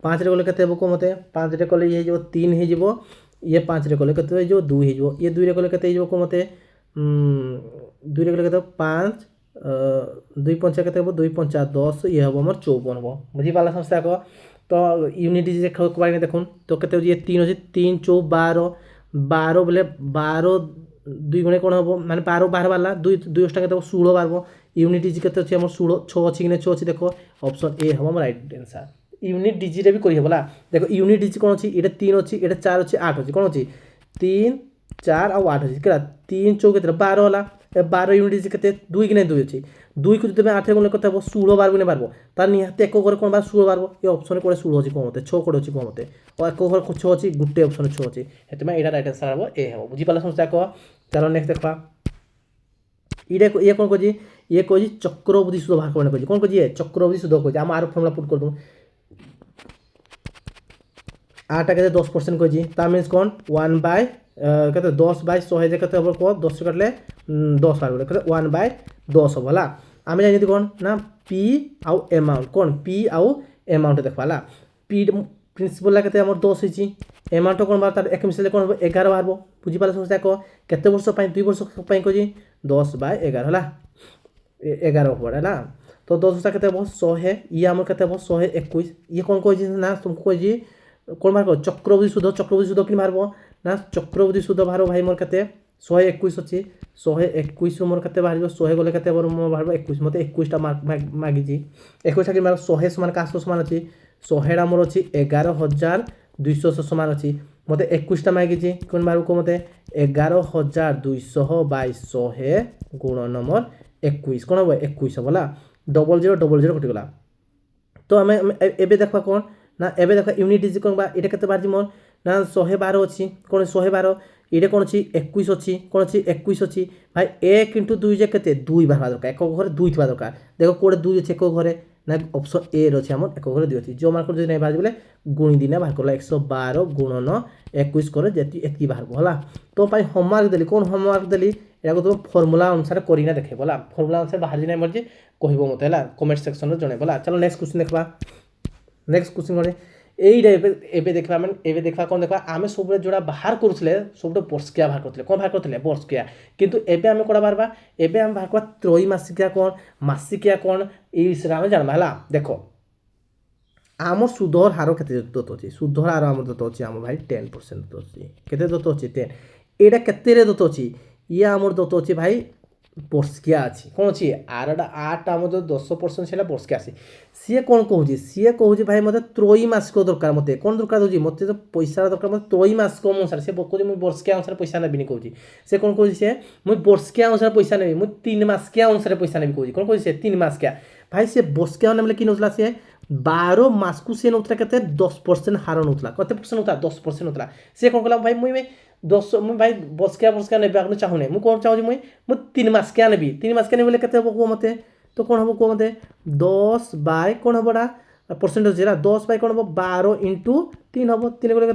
S1: 5 रे गले केते को मते 5 रे कले ये जो 3 हे जीवो ये 5 रे कले केते जो 2 हे जीवो ये 2 रे कले केते जीवो को मते 2 रे कले केते 5 2 5 केते हो 2 5 10 ये हबो हमर 54 हबो बुझी पाला समस्या को तो यूनिट जे बारे देखुन तो केते ये 3 अछि 3 4 12 12 बोले 12 2 गुणे कोन हबो माने 12 12 वाला 2 2 टा केते 16 बारबो यूनिट जे केते अछि हमर 16 6 अछि कि नै 6 अछि देखो ऑप्शन ए हबो हमर राइट आंसर यूनिट डिजी रे भी करी हेबला देखो यूनिट डिजी कोन अछि एटा 3 अछि एटा 4 अछि 8 अछि कोन अछि 3 4 और 8 अछि केला 3 4 केते 12 होला 12 यूनिट डिजी केते 2 कि नै 2 अछि 2 को जब 8 गुणे करते 16 बार गुणे बारबो तार निहाते एक घर कोन बार 16 बारबो ये ऑप्शन कोन 16 अछि कोन मते 6 कोन अछि कोन मते और एक घर 6 अछि गुटे ऑप्शन 6 अछि हेतमे एटा राइट आंसर हबो ए हबो बुझी पाला समस्या को चलो नेक्स्ट देखबा ये कौन कह ये कह चक्रवृद्धि सुध बाहर करने कौन कह चक्रवृद्धि सुध कह आम आर फर्मुला पुट कर दूँ आटा के 10% कह मीन्स कौन 1 बाय कहते 10 बाय 100 कहते हम कह 10 काटले 10 बार कहते 1 बाय 10 हम है आम जानी कौन ना पी आउ अमाउंट कौन पी आउ अमाउंट देखा पी प्रिंसिपल के 10 होती अमाउंट कौन बार तार एक मिसले कौन 11 बाहर बुझीपाल समस्या कह केते वर्ष 2 वर्ष कह 10 बाय 11 है 11 पड़े है तो 10 के 100 ये आम के 121 ये कौन कह ना तुमको कह कौन बाहर चक्रवृद्धि सुध कि बाहर ना चक्रवृद्धि सुध बाहर भाई मोर के 121 अच्छी 121 मोर के बाहर 100 गले के बाहर 21 मत 21टा मागिची 21 मार 100 सामान का सामान अच्छी 100 मोर अच्छी 11,200 सामान अच्छी मत 21टा मागिची कौन बाहर को मत 11,200 बाय 100 गुण नंबर 21 कौन हम 21 हमला 0000 कटिगला तो आम एबे देखा कौन ना एबे देखा यूनिट इज कौन ये केते बार मोर ना 112 अच्छी कौन 112 ये कौन अच्छी 21 अच्छी कौन अच्छी 21 अच्छी भाई 1 इंटू 2 जे केते 2 बार दरकार एक घर 2 थवा दरकार देखो कोड़े 2 अच्छे एक घरे ना ऑप्शन ए रही आम एक घरे 2 अच्छी जो मार्क जो नहीं बाहर बोले गुणी दिना बाहर करला 112 गुणन 21 करे जेती एतकी बाहर होला तो भाई होमवर्क देली कौन होमवर्क देली या तुम फर्मुला अनुसार करीना देखे बोला फर्मुला अनुसार बाहर जी मर्जी कहबो मत है कमेंट सेक्शन में जणे बोला चलो नेक्स्ट क्वेश्चन देखबा नेक्स्ट क्वेश्चन कौन एबे देखा मैंने एबे देखा कौन देखा आम सब जोड़ा बाहर करुले सब बर्षकिया बाहर करते कौन बाहर करते बर्षकिया किंतु एबे आम कौन बाहर एबे आम बाहर कर त्रैमासिकिया कौन मासिकिया कौन ये विषय आम जानवा है देखो आम सुधर हार के दत्त अच्छी सुधर हार आम दत्त अच्छी आम भाई 10% दत्त अच्छी के दत्त अच्छी 10 यहाँ के दत्त अच्छी ये आम दत्त अच्छी भाई बर्षकिया अच्छी कौन अच्छी आरटा आठ आम जो 10% से बर्षकिया आसी सी कौन कहूँ भाई मत त्रैमासिक दरकार मत कौन दरकार दूसरी मत तो पैसा दरकार मत त्रैमासिक अनुसार से कहूँ मुझे बर्षकिया अनुसार पैसा नेबी कहूँ से कौन कहूँ से मुझे बर्षकिया अनुसार पैसा नेबी मुझे 3 मासिकिया अनुसार पैसा नेबी कहूँ कौन कहूँ 3 मासिकिया भाई से बर्षकिया नेबले कि नौला से 12 मास को सी नौला के 10% हार नौला कत परसेंट होता 10% नौला से कौन कहला भाई मुझे 10 मुझे भाई बर्षकिया नेबे आपने चाहूने मुझे कौन चाहूँ मुझे 3 मासिकिया नेबी 3 मासिकिया नेबले के मत तो कौन हम कह मत 10 बाय कौन हम परसेंट अच्छे ना 10 बाय कौन हम 12 इंटू 3 हम 3 को के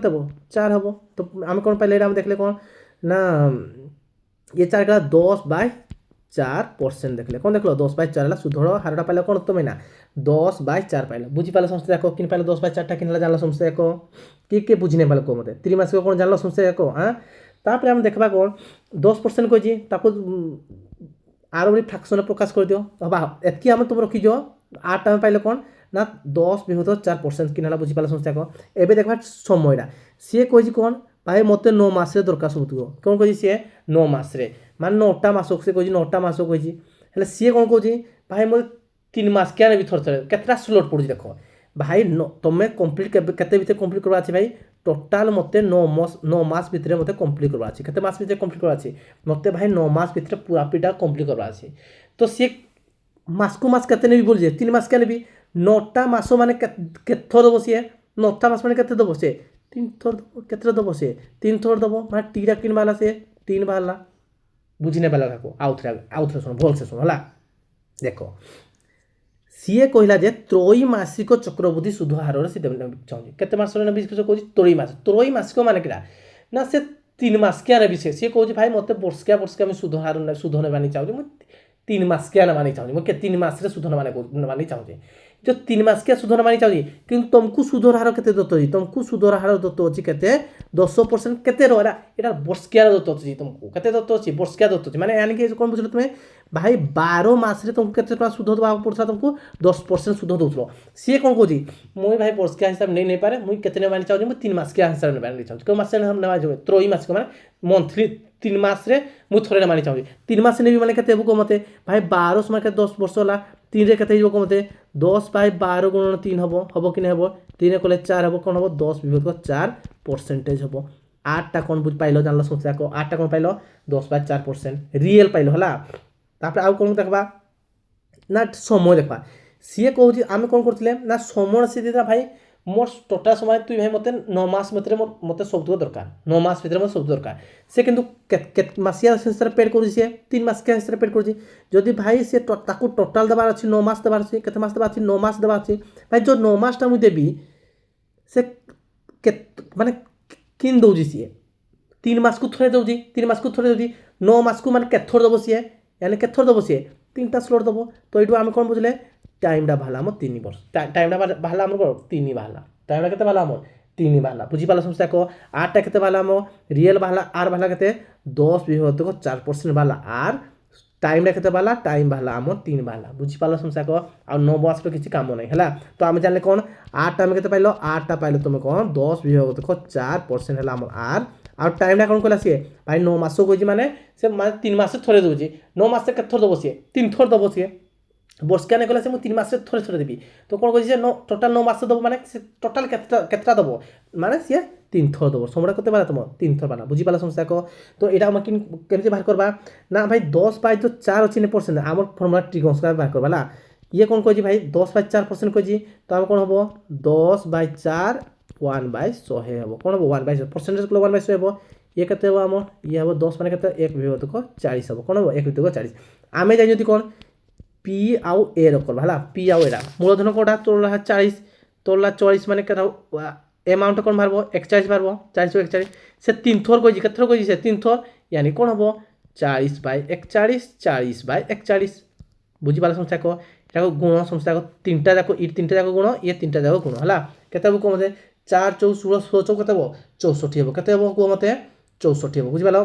S1: 4 हम तो आम कौन पाइले आम देखले कौन ना ये 4 का 10/4% देखले कौन देखल 10/4 सुधर हारटा पाइल कौन तुम्हें ना 10/4 पाइल बुझी पाल समस्या देखो कि पाइल 10/4 कि जान समस्या देखो किए बुझी नहीं पाल को मत त्रिमासिक कौन जान समस्या देखो हाँ तापर आम देखा कौन 10% कही आर बड़ी फ्राक्शन प्रकाश कर दियो हवा एतकी आम तुम रखीज 8 आम पाइले कौन ना 10/4% कि बुझी पाल समस्या को एवं देखा समयटा सी कही कौन भाई मत 9 मास दरकार सब कौन कही सी 9 मास मान 9टा मास से कही 9टा मास कही हेल्ले सी कौन कौन भाई मत 3 मास क्या भी थर थर केतटा स्लॉट पड़ी देख भाई तुम्हें कंप्लीट के कंप्लीट करवा भाई टोटाल मत 9 मास भितर मत कंप्लीट करवा के मास भितर कंप्लीट करवा मत भाई 9 मास भितर पूरापीटा कंप्लीट करवा तो सी मास को मास के नहीं बोल 3 मास क्या नहीं 9टा मास मान के दब सी 9टा मास मैंने दब सी 3 थर के दब सी 3 थर दब मैं टीटा कि बाहर सी 3 बाहर बुझी नहीं पाला आउ थे शुण भल से शुण है देख सीए कहला जे त्रैमासिक चक्रवृद्धि सुध हार से चाहिए केते मास कह त्रैमासिक माने कि ना से 3 मासिकिया विषय सी कह भाई मत वर्षकिया सुध हार सुध ने चाहिए 3 मासिकिया ना चाहिए मुझे 3 मास सुध ने चाहिए जो 3 मासिकिया सुध ने चाहिए कि तुमको सुधर हार के दत्त अच्छी तुमको सुधर हार दत्त अच्छी के 10% के वर्षकिया दत्त अच्छी तुमको के दत्त अच्छी वर्षकिया दत्त अच्छी मैंने यानी कि कौन बुझल तुम्हें भाई 12 मास तुमको के सुध दवा पड़ा तुमको 10% सुध दौल सी कौन कौन मुई भाई वर्षकिया हिसाब नहीं पारे मुझे केते मानी चाहिए 3 मासिकिया हिसाब ने चाहिए क्यों मास त्रैमासिक मैंने मंथली 3 मास मुझे थोड़े मानी चाहिए 3 मास नहीं मैंने के मत भाई 12 मान 10 वर्ष है 3 रे के मत 10/12 गुणन 3 हम कि नहीं हम 3 कले 4 हम कौन हम 10/4% हम 8टा कौन बुझ पाइल जान समस्या को 8टा कौन पाइल 10/4% रियल पाइल है तापर आउ कौन देखा ना समय देखा सी कह आम कौन करते ना समय सी देता भाई मोर टोटाल समय तुम भाई मत 9 मास भितर मत सब दरकार 9 मास भितर मत सब दरकार से किंतु मसीहा हिसाब पेड कर 3 मासिकिया हिसाब पेड कर जदि भाई सी टोटाल देवार अच्छी 9 मास देवार अच्छी के मास देवार अच्छी 9 मास देवार अच्छी भाई जो 9 मासटा मुझे देवी से माने किन दौजी सी 3 मास को थोड़े दौजी 3 मास को थोड़े दौजी 9 मास को मान केथर दब सी यानी केथर दब सी 3टा स्लॉट दब तो ये आम कौन बुझे टाइमटा बाहर आम 3 वर्ष टाइमटा बाहर आम 3 बाहर टाइमटा के बाहर आम 3 बाहर बुझीपाल समस्या को 8टा के बाहर आम रियल बाहर आर बाहर के 10/4% बाहर आर टाइमटा के बाहर टाइम बाहर आम 3 बाहर बुझीपाल समस्या को आ 9 मास किसी काम नहीं है तो आम जाने कौन 8टा आम के पाइल 8टा पाइल तुम कौन 10/4% है आम आर आ टाइमटा कौन कहला सी भाई 9 मास कही माने से 3 मास थोड़े दूसरी 9 मास के थर दब सी 3 थर दब सी वर्षकिया नहीं गला 3 मास थोड़े थोड़े देवी तो कौन कही टोटाल 9 मास दब माने टोटाल केतटा दब माने सी 3 थर दब समय करते बाला तुम 3 थर बाला बुझीपाला समस्या को तो यहाँ केमती बाहर करवा ना भाई 10/4 अच्छी परसेंट आम फर्मुला ट्रिगोनस्क्वायर बाहर करवा ये कौन कही भाई 10/4% कही तो आम कौन हम 10/4 1/100 हम कौन हम 1/100 परसेंटेज को 1/100 हम ये कहते हम ये हम 10 मान के 1/40 हम कौन हम 1/40 आम जाए कौन पी आउ ए रखा है पी आउ एरा मूलधन कौटा तोड़ 40 तोड़ 44 मान के एमाउंट कौन बाहर 41 बाहर 40/41 से 3 थर कही के कही से 3 थर यानी कौन हम 40/41 40/41 बुझीपाल समस्या को गुण समस्या को 3टा जाक 3टा जाक गुण ये 3टा जाक गुण है केते कह मत 4 4 16 16 केते 64 हम केते कह मत 64 हम बुझीपाल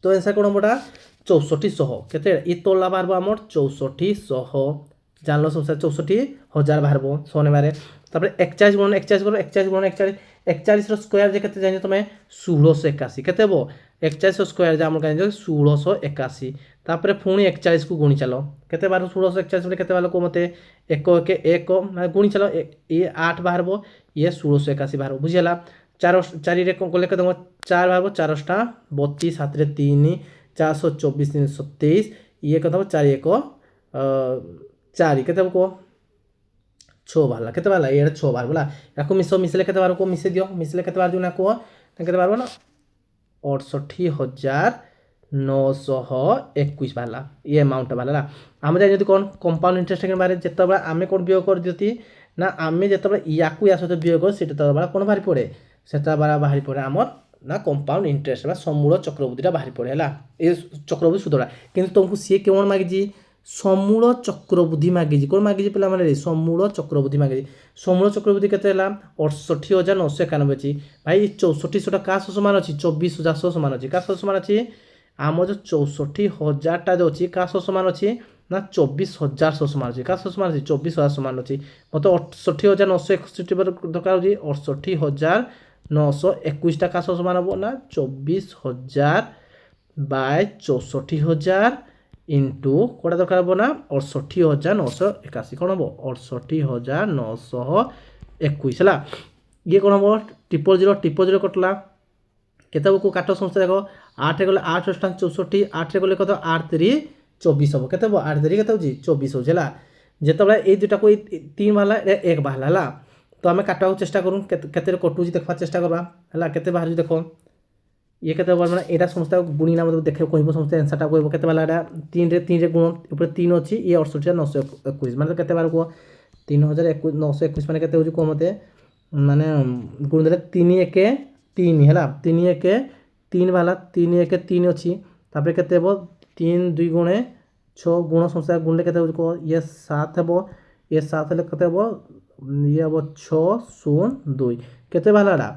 S1: तो आंसर कौन हमटा 6400 केते ये तोला बाहर आम 6400 जान समस्या 64,000 बाहर 100 ने बारे 41 गुण 41 गुण 41 गुण 41 41 स्क्वायर जे केते जाने तुम 1681 केते हम 41 स्क्वायर जे आम 1681 तापर पुणी 41 को गुणी चलो केते बार 1681 बोले केते बार को मते 1 1 1 गुणी चलो ये 8 बाहर ये 1681 बाहर बुझीला 4 4 रे कले के 4 बाहर 4 32 7 रे 3 424 3 27 ये कत 4 1 4 के कह 6 बाहर के बाहर ये 6 बाहर बोला या मिस मिसले के बार को मिसे दियो मिसले के बार जो ना कह के बार ना 68,921 बाहर ये अमाउंट बाहर आम जाए कौन कंपाउंड इंटरेस्ट बारे जिते आम कौन व्यय कर दी ନା ଆମେ ଯେତେବେଳେ ୟାକୁ ୟା ସହିତ ବିୟୋଗ କରୁ ସେଟା ତ କ'ଣ ବାହାରି ପଡ଼େ, ସେଟା ବାହାରି ପଡ଼େ ଆମର ନା କମ୍ପାଉଣ୍ଡ ଇଣ୍ଟରେଷ୍ଟ ବା ସମୂଳ ଚକ୍ରବୃଦ୍ଧିଟା ବାହାରି ପଡ଼େ ହେଲା, ଏ ଚକ୍ରବୃଦ୍ଧି ସୁଧଟା। କିନ୍ତୁ ତୁମକୁ ସିଏ କ'ଣ ମାଗିଛି, ସମୂଳ ଚକ୍ରବୃଦ୍ଧି ମାଗିଛି। କ'ଣ ମାଗିଛି ପିଲାମାନେ, ସମୂଳ ଚକ୍ରବୃଦ୍ଧି ମାଗିଛି। ସମୂଳ ଚକ୍ରବୃଦ୍ଧି କେତେ ହେଲା, 68,991 ଅଛି। ଭାଇ 6400ଟା କାହା ସହ ସମାନ ଅଛି, 24,000 ସହ ସମାନ ଅଛି। କାହା ସହ ସମାନ ଅଛି, ଆମର ଯେଉଁ 64,000ଟା ଯେଉଁ ଅଛି କାହା ସହ ସମାନ ଅଛି ନା 24,000 ସହ ସମାନ ଅଛି। କାହା ସହ ସମାନ ଅଛି, 24,000 ସମାନ ଅଛି। ମୋତେ 68,961 ଦରକାର ହେଉଛି, 68,921ଟା କାହା ସହ ସମାନ ହେବ ନା 24,000 ବାଇ 64,000 ଇଣ୍ଟୁ କେଉଁଟା ଦରକାର ହେବ ନା 68,981। କ'ଣ ହେବ, 68,921 ହେଲା। ଇଏ କ'ଣ ହେବ, ଟ୍ରିପଲ୍ ଜିରୋ କଟିଲା। କେତେ ହେବ କାଟ ସମସ୍ତେ ଦେଖ, 8 ଗଲେ 8 × 64, 8 ଗଲେ କତ 8 3 24 ହେବ। କେତେ ହେବ, 8 3 କେତେ ହେଉଛି 24 ହେଉଛି ହେଲା। ଯେତେବେଳେ ଏଇ ଦୁଇଟାକୁ 3 ବାହାରିଲା, 1 ବାହାରିଲା ହେଲା। ତ ଆମେ କାଟିବାକୁ ଚେଷ୍ଟା କରୁ, କେତେ କଟୁଛି ଦେଖିବା ଚେଷ୍ଟା କରିବା ହେଲା। କେତେ ବାହାରୁଛି ଦେଖ, ଇଏ କେତେ ହେବ ମାନେ ଏଇଟା ସମସ୍ତେ ଗୁଣିନା ମୋତେ ଦେଖିବାକୁ କହିବ, ସମସ୍ତେ ଆନ୍ସରଟା କହିବ କେତେ ବାହାରିଲା। ଏଇଟା 3ରେ ଗୁଣ ଉପରେ 3 ଅଛି, ଇଏ 68,921 ମାନେ କେତେ ବାହାର କୁହ, 3,921 ମାନେ କେତେ ହେଉଛି କୁହ ମୋତେ, ମାନେ ଗୁଣି ଦେଲେ 3 1 3 ହେଲା, 3 1 3 ବାହାରିଲା, 3 1 3 ଅଛି। ତାପରେ କେତେ ହେବ, 3 2 ଗୁଣେ 6 ଗୁଣ ସମସ୍ତେ ଗୁଣିଲେ କେତେ ହେଉଛି କୁହ, ଇଏ 7 ହେବ, ଇଏ 7 ହେଲେ କେତେ ହେବ, ଇଏ ହେବ 6 0 2 କେତେ ବାହାରିଲା ଏଇଟା,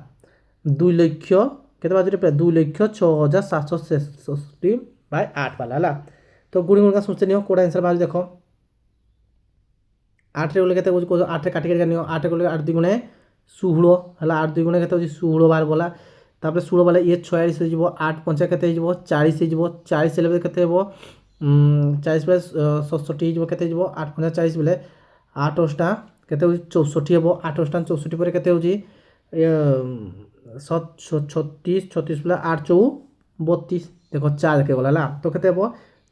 S1: 2 ଲକ୍ଷ କେତେ ବାହାରୁଛି, 2,06,763 ବାଇ 8 ବାହାରିଲା ହେଲା। ତ ଗୁଣିକା ସମସ୍ତେ ନିଅ, କେଉଁଟା ଆନ୍ସର ବାହାରୁଛି ଦେଖ। 8ରେ ଗଲେ କେତେ ହେଉଛି କୁହ, 8ରେ କାଟି ନିଅ, 8ରେ ଗଲେ 8 2 ଗୁଣେ 16 ହେଲା, 8 2 ଗୁଣେ କେତେ ହେଉଛି 16 ବାହାର ଗଲା। ତାପରେ 16 ବାଲା ଇଏ 46 ହେଇଯିବ, 8 5 କେତେ ହେଇଯିବ 40 ହେଇଯିବ। 40 ହେଲେ କେତେ ହେବ, 40 + 67 ହେଇଯିବ, କେତେ ହେଇଯିବ 8 5 40 ବେଲେ 8 ଅଷ୍ଟା କେତେ ହେଉଛି 64 ହେବ। 8 ଅଷ୍ଟା 64 ପରେ କେତେ ହେଉଛି 36 ବେଲେ 8 4 32 ଦେଖ 4 କେ ଗଲା ହେଲା। ତ କେତେ ହେବ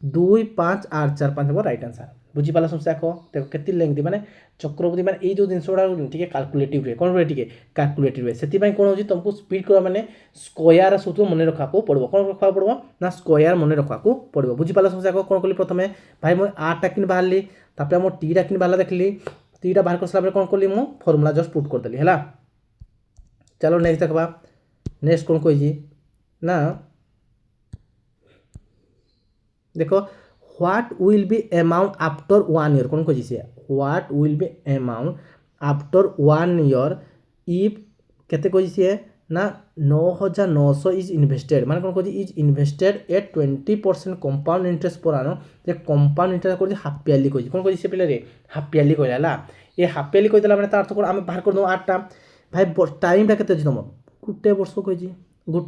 S1: 2 5 8 4 5 ହେବ ରାଇଟ୍ ଆନ୍ସର। ବୁଝିପାରିଲ ସମସ୍ତେ ଆକ ଦେଖ କେତେ ଲେଙ୍ଗଦି ମାନେ ଚକ୍ରବୃଦ୍ଧି ମାନେ ଏଇ ଯେଉଁ ଜିନିଷ ଗୁଡ଼ା ଟିକେ କାଲକୁଲେଟିଭ୍ ହୁଏ, କ'ଣ ହୁଏ ଟିକେ କାଲକୁଲେଟିଭ୍ ହୁଏ। ସେଥିପାଇଁ କ'ଣ ହେଉଛି ତୁମକୁ ସ୍ପିଡ୍ କରିବା ମାନେ ସ୍କୋୟାର ସୂତ୍ର ମନେ ରଖିବାକୁ ପଡ଼ିବ। କ'ଣ ରଖିବାକୁ ପଡ଼ିବ ନା ସ୍କୋୟାର ମନେ ରଖିବାକୁ ପଡ଼ିବ। ବୁଝିପାରିଲ ସମସ୍ତେ ଆକ କ'ଣ କଲି ପ୍ରଥମେ ଭାଇ ମୁଁ 8ଟା କିନି ବାହାରିଲି, ତାପରେ ମୋ ଟିଟା କିନି ବାହାରିଲା ଦେଖିଲି, ଟିଟା ବାହାର କରିସାରିଲା ପରେ କ'ଣ କଲି ମୁଁ ଫର୍ମୁଲା ଜଷ୍ଟ ପୁଟ୍ କରିଦେଲି ହେଲା। ଚାଲ ନେକ୍ସଟ ଦେଖିବା, ନେକ୍ସଟ କ'ଣ କହିଛି ନା ଦେଖ what will be amount after 1 year कौन कही से what will be amount after 1 year if केते कही से ना 9,900 is invested माने कौन कही is invested at 20% compound interest per annum J compound interest करी हाफ इयरली कही कौन कही से पिले रे हाफ इयरली कहला ये हाफ इयरली कही देला माने तार अर्थ कोन हम बाहर कर दो 8टा भाई टाइम टा केते अछि तम गुटे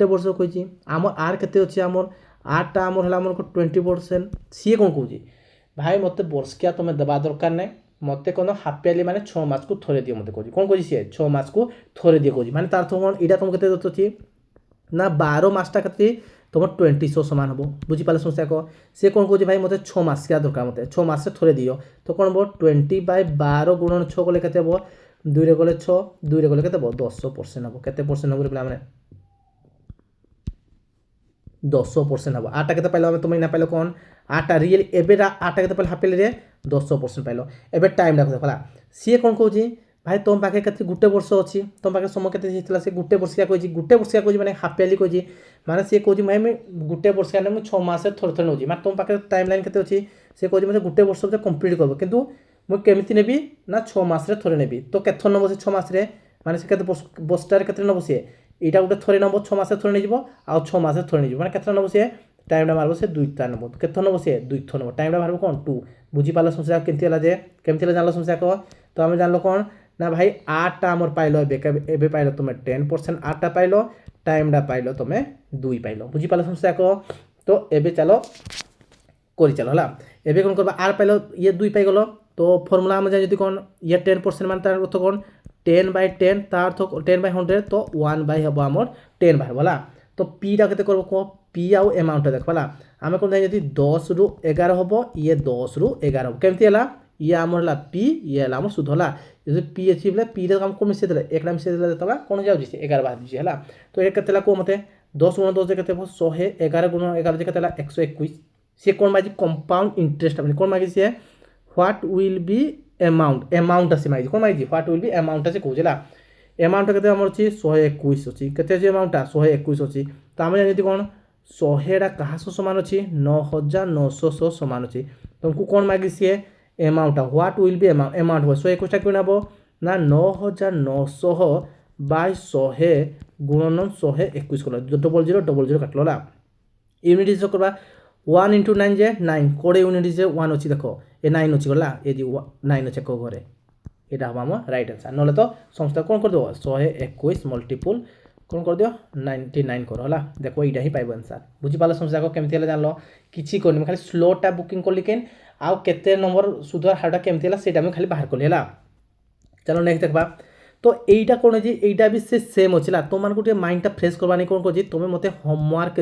S1: वर्ष कही आम आर केते अछि हमर 8टा आमर है 20% सी कौन कौन भाई मत वर्षकिया तुम देवा दरकार ना मत कौन हाफ इयरली माने 6 मास को थोड़े दियो मत कौन कौन सी 6 मास को थोड़े दियो कौन माने तार कौन यहाँ तुम के ना 12 मासटा के तुम 20 सामान हम बुझीपारे समस्या कह सी कौन कौन भाई मत 6 मास क्या दरकार मत 6 मास से थोड़े दियो तो कौन हम 20/12 गुणन 6 गले के 2 रे गले 6 2 रे गले के 10% हम के परसेंट हम पे 10% हम आटा के पाइल तुम ना पाइल कौन आटा रियल एबे आटा के पाइल हाफ इयरली 10% पाइल एबे टाइम देखला सी कौन कौन भाई तुम पाखे के गुटे वर्ष अच्छी तुम पाखे समय के से गुटे वर्षिया कही गुटे वर्षिया कही मैंने हाफ इयरली कही माने सी कौन भाई मैं गुटे वर्षिया मैं 6 मास थोड़े थोड़े नौजी मैं तुम पाखे टाइम लाइन के अच्छी सी कह मतलब गुटे वर्ष कंप्लीट कर कितु मुझे केमी नेबी ना 6 मास थोड़े नेबी तो केथर नब से 6 मास माने से बस्तार के नब सी यहाँ गोटे थोड़े नब 6 मास थोड़े नहीं आउ 6 मास थोड़े नहीं मैंने केथर नब सी टाइम मारब से 2 थर नब केथर नब सी 2 थर नब टाइम मारब कौन 2 बुझीपार समस्या केमती जान समस्या कह तो आम जान कौन ना भाई 8टा आमर पाइल ए पाइल तुम 10% 8टा पाइल टाइमटा पाइल तुम 2 पाइल बुझीपार समस्या कह तो एबे चलो कर चलो है एबे कौन करवा आर पाइल ये 2 पाइगल तो फर्मुला आम जाए कौन ये 10% मान तार अर्थ कौन 10/10 तार अर्थ 10/100 तो 1/हम आमर 10 बाहर है तो पीटा के कह पी आउ एमाउंट देख पाला आम कौन जाए 10 ରୁ 11 हम ये 10 ରୁ 11 हम केमती है ये आमर है पी ये है आम सुध है जो पी अच्छी बोले पी आम कौन मिसे एक मिसे देता कौन जाऊँ 11 बाहर है तो ये के कह मत 10 × 10 के 100 11 × 11 के 121 सी कौन मागी कंपाउंड इंटरेस्ट कौन मागी see what will be amount आसी मागिଛି କ'ଣ ମାଗିଛି ହ୍ୱାଟ୍ ୱିଲ୍ ବି ଏମାଉଣ୍ଟଟା ସେ କହୁଛି ହେଲା। ଏମାଉଣ୍ଟ କେତେ ଆମର ଅଛି 121 ଅଛି। କେତେ ଅଛି ଏମାଉଣ୍ଟଟା 121 ଅଛି। ତ ଆମେ ଜାଣିଛନ୍ତି କ'ଣ 100ଟା କାହା ସହ ସମାନ ଅଛି 9900 ସହ ସମାନ ଅଛି। ତୁମକୁ କ'ଣ ମାଗି ସିଏ ଏମାଉଣ୍ଟଟା ହ୍ୱାଟ୍ ୱିଲ୍ ବି ଏମାଉଣ୍ଟ ହେବ 121ଟା କ'ଣ ହେବ ନା 9900 ବାଇ 100 ଗୁଣନ 121 କଲା 0000 କାଟିଲ ହେଲା। यूनिट हिसाब करवा 1 इंटू 9 जे 9 कोड़े यूनिट जे 1 अच्छी देख ए 9 अच्छी गला ये 9 अच्छे को घरे यहाँ हम आम रईट आंसर ना तो संस्था कौन कर दो 121 मल्टीपुल कौन कर दियो 99 कर है देखो यहाँ ही पाइब आंसर बुझीपाल संस्था को केमती है जान किसी करनी खाली स्लोटा बुकिंग कली केन आउ केते नंबर सुधर हाड़ा केमती है सेटा खाली बाहर कली है। चलो नेक्स्ट देखा तो यहीटा कौन है यहीटा भी से सेम अच्छे तुम मानक गोटे माइंडटा फ्रेश करवा नहीं कौन कर तुम मत होमवर्क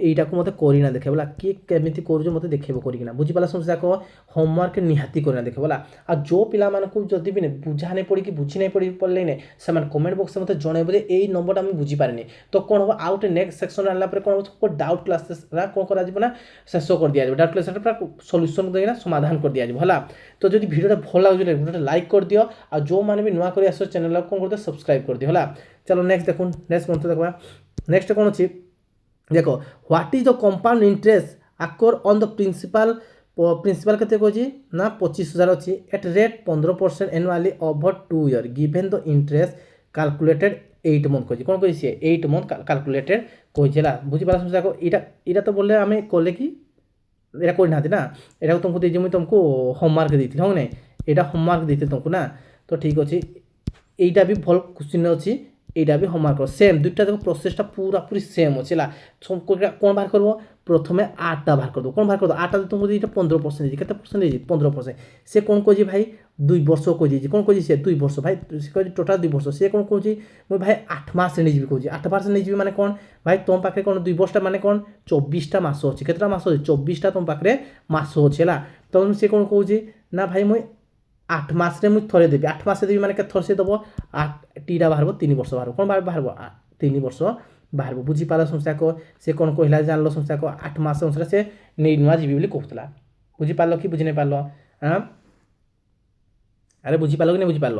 S1: এইটা মতো করি না দেখে বলা কি কেমিতি করছো মতো দেখেব করিকিনা বুঝিপারা সমস্যা কো হোমওয়ার্ক নিহাতি করি না দেখে বলা আর যে পিলামানকু যদি বি বুঝা নাই পড়ি কি বুঝি নাই পড়ি পড়লে নাই সেমান কমেন্ট বক্সে মতো জଣାইব যে এই নম্বরটা আমি বুঝি পারিনি তো কোন হবো আউট নেক্সট সেকশন আনলা পরে কোন হবো ডাউট ক্লাসেস রা কোন করা যাব না শেষ করে দিয়া যাব ডাউট ক্লাস রা সলিউশন দেইনা সমাধান করে দিয়া যাব হলা। তো যদি ভিডিওটা ভালো লাগে ভিডিওটা লাইক করে দিও আর যে মানে বি নয়া করে আসো চ্যানেল কোন করতে সাবস্ক্রাইব করে দিও হলা। চলো নেক্সট দেখুন নেক্সট কোন দেখবা নেক্সট কোন আছে देखो what is the compound interest आकर ऑन द प्रिंसिपल केते कोजी ना 25000 अछि at rate 15% annually over 2 year given the interest calculated 8 month कोजी कोन कोजी 8 मंथ कैलकुलेटेड कोजिला बुझी पाला समझा को इटा तो बोले हमें कोले की एटा कोइ नाथि ना एटा तुमको देजे मुई तुमको होमवर्क देथि हो नै एटा होमवर्क देथि तुमको ना तो ठीक अछि एटा भी भल क्वेश्चन अछि এইটা भी होमवर्क सेम दुईटा देखो प्रोसेसटा पूरा पूरी सेम अच्छे कौन बाहर करब प्रथमे 8टा बाहर कर दो कौन बाहर कर दो 8टा तुमको ये 15% केते परसेंट 15% से कौन कहे भाई 2 वर्ष कहे कौन कहे से 2 वर्ष भाई कहे टोटाल 2 वर्ष से कौन कहे मुझे भाई 8 मास नहीं कहे 8 मास नहीं माने कौन भाई तुम पाखे कौन 2 वर्षटा माने कौन 24टा मास अच्छे केतटा मास अच्छे 24टा तुम पाखे मास अच्छे है तो से कौन कहे ना भाई मुझे 8 मास मुझे थरे देवी 8 मास देवी माने थर से दब 8टा बाहर 3 वर्ष बाहर कौन बाहर 3 वर्ष बाहर बुझीपाल संस्था को से कौन कहला जान संस्था को 8 मास अनुसार से नहीं नुआ जीवी बोली कहला बुझीपाल कि बुझी नहीं पार हाँ अरे बुझीपाल कि नहीं बुझीपाल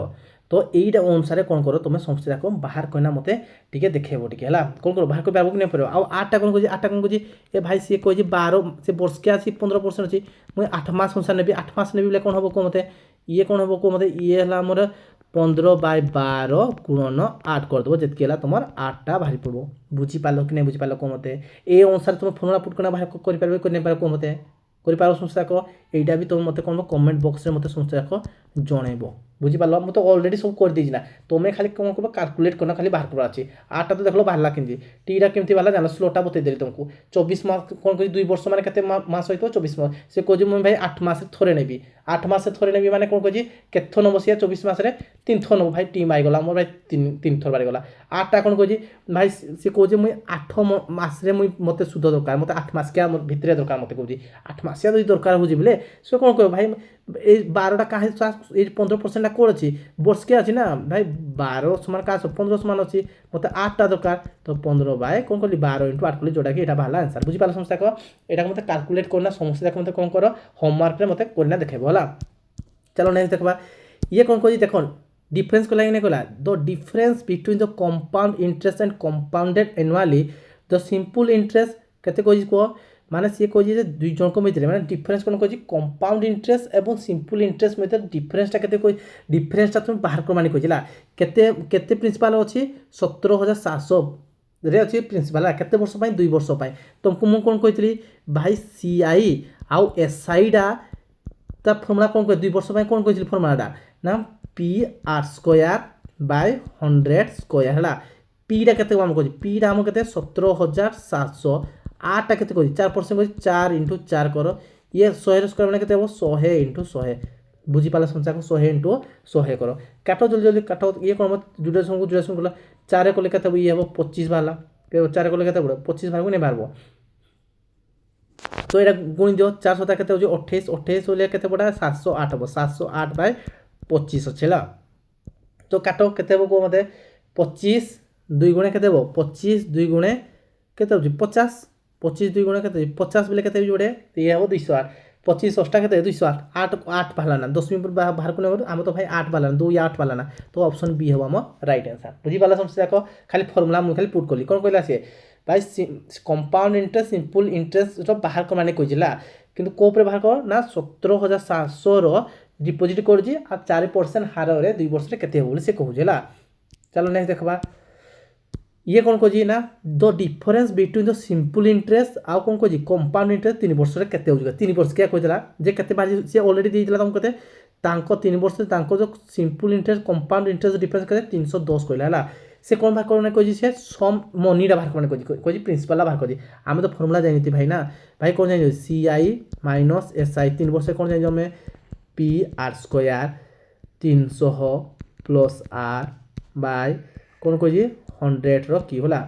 S1: तो यहीटा अनुसार कौन कर तुम संस्था को बाहर कहना मत टे देखेब टे है कौन कर बाहर कर पार्ब कि नहीं पार आउ 8टा कौन कहे 8टा कौन कहे ए भाई सी कहे 12 से वर्ष के आसी 15% अच्छी मुझे 8 मास अनुसार ने 8 मास ने कौन हम कह मत ये कौन हम कह मत ये है मोर 15/12 गुणन 8 करदेव जितकी है तुम 8टा बाहरी पड़ो बुझीपाल कि नहीं बुझीपाल कह मत ये अनुसार तुम फर्मुला पुट करना बाहर कर कह मत कर संस्था को यहीटा भी तुम मत कौन कमेंट बॉक्स में मत संस्था को जनइब बुझीपाल मुझे तो अलरेडी सब कर देना तुम्हें खाली कौन कर कैलकुलेट करना खाली बाहर करार अच्छे 8टा तो देख लो बाहर केमती टीटा केमती बाहर जान स्लोटा बतई देली तुमको 24 मास कौन कह 2 वर्ष मैंने मास हो 24 मास से कहे मुझे भाई 8 मास थोड़े नेबी 8 मास थोड़े नेबी मैंने कौन कहे केत नब सी 24 मास 3 थर नब भाई टीम आईगला मोर भाई 3 थर बारीगला 8टा कौन कहे भाई से कहे मुझे 8 मास मुझे मत सुध दरकार मत 8 मास क्या भितर दरकार मत कहे 8 मासिया जो दरकार हो बोले से कौन कह भाई 12टा कहा 15% कौन अच्छी वर्ष के अच्छी ना भाई 12 समान का 15 समान अच्छी मत 8टा दरकार तो 15 बाय कौन कली 12 × 8 कली जोटा कि यहाँ बाहर आंसर बुझीपाल समस्या को यहाँ मत कैलकुलेट करना समस्या मत कौन कर होमवर्क मत करना देखेब है। चलो नेक्स्ट देखा ये कौन कह देख डिफरेंस कहला नहीं कहला the difference between the compound interest and compounded annually the simple interest केते कह कह माने सी कहे दुई जन को मध्य माने डिफरेंस कौन कह कंपाउंड इंटरेस्ट एवं सिंपल इंटरेस्ट मध्य डिफरेंसटा केते कोई डिफरेंसटा तुम बाहर कर माने कहला केते केते प्रिंसिपल अछि 17700 रे अछि प्रिंसिपल केते वर्ष पई 2 वर्ष पई तुमको मु कोन कहितली भाई सीआई आउ एसआई डा ता फॉर्मूला कोन कह 2 वर्ष पई कोन कहितली फॉर्मूलाटा ना PR² 100² हला पी डा केते हम कहि पी डा हम केते 17700 8टा केते कहि 4% कहि 4 × 4 कर ये 100 स्क्वायर माने केते हो 100 × 100 बुझीपाला संख्या को 100 × 100 कर काटो जल्दी जल्दी काटो ये कौन जुड़ेसन को जुड़ेसन कला 4 कले केते ये हो 25 बाला 4 कले केते बड़ 25 बार को नहीं बारबो तो एटा गुण दियो 4 7 केते हो 28 28 होले केते बड़ा 708 हो 708 बाय 25 छला तो काटो केते हो को मते 25 2 गुणे केते हो 25 2 गुणे केते हो 50 25 2 गुणे केते 50 बेले केते जोड़े ये हो 208 25 ଅଷ୍ଟା କେତେ 208 8 ବାହାରିଲା ନା 10 ମିନିଟ୍ ବାହାର କଲେ ଆମେ ତ ଭାଇ 8 ବାହାରିଲା 2 8 ବାହାରିଲା ନା ତ ଅପସନ୍ ବି ହେବ ଆମ ରାଇଟ୍ ଆନ୍ସର୍ ବୁଝିପାରିଲା ସମସ୍ତେ ଯାକ ଖାଲି ଫର୍ମୁଲା ମୁଁ ଖାଲି ପୁଟ୍ କଲି କ'ଣ କହିଲା ସିଏ ଭାଇ କମ୍ପାଉଣ୍ଡ ଇଣ୍ଟରେଷ୍ଟ ସିମ୍ପଲ୍ ଇଣ୍ଟରେଷ୍ଟ ବାହାର ମାନେ କହିଥିଲା କିନ୍ତୁ କୋ ଉପରେ ବାହାର କର ନା 17,700ର डिपोजिट करुँची आ 4% हारे 2 वर्ष केते हो से कहूँ है चलो नेक्स्ट देखा ये कौन कह ना the difference between the simple interest आउ कौन कह कंपाउंड इंटरेस्ट 3 वर्ष 3 वर्ष क्या कहला जे केते बाजी से ऑलरेडी देइतला तुम केते 3 वर्ष जो simple interest compound interest difference केते 310 कहला है से कौन बाहर करने कही से सम मनीटा बाहर करने कही प्रिंसिपल बाहर करी आम तो फर्मुला जानी भाई ना भाई कौन जान CI माइनस SI 3 वर्ष कौन जान आम P R square 300 plus R by कौन कही 100 रखी होला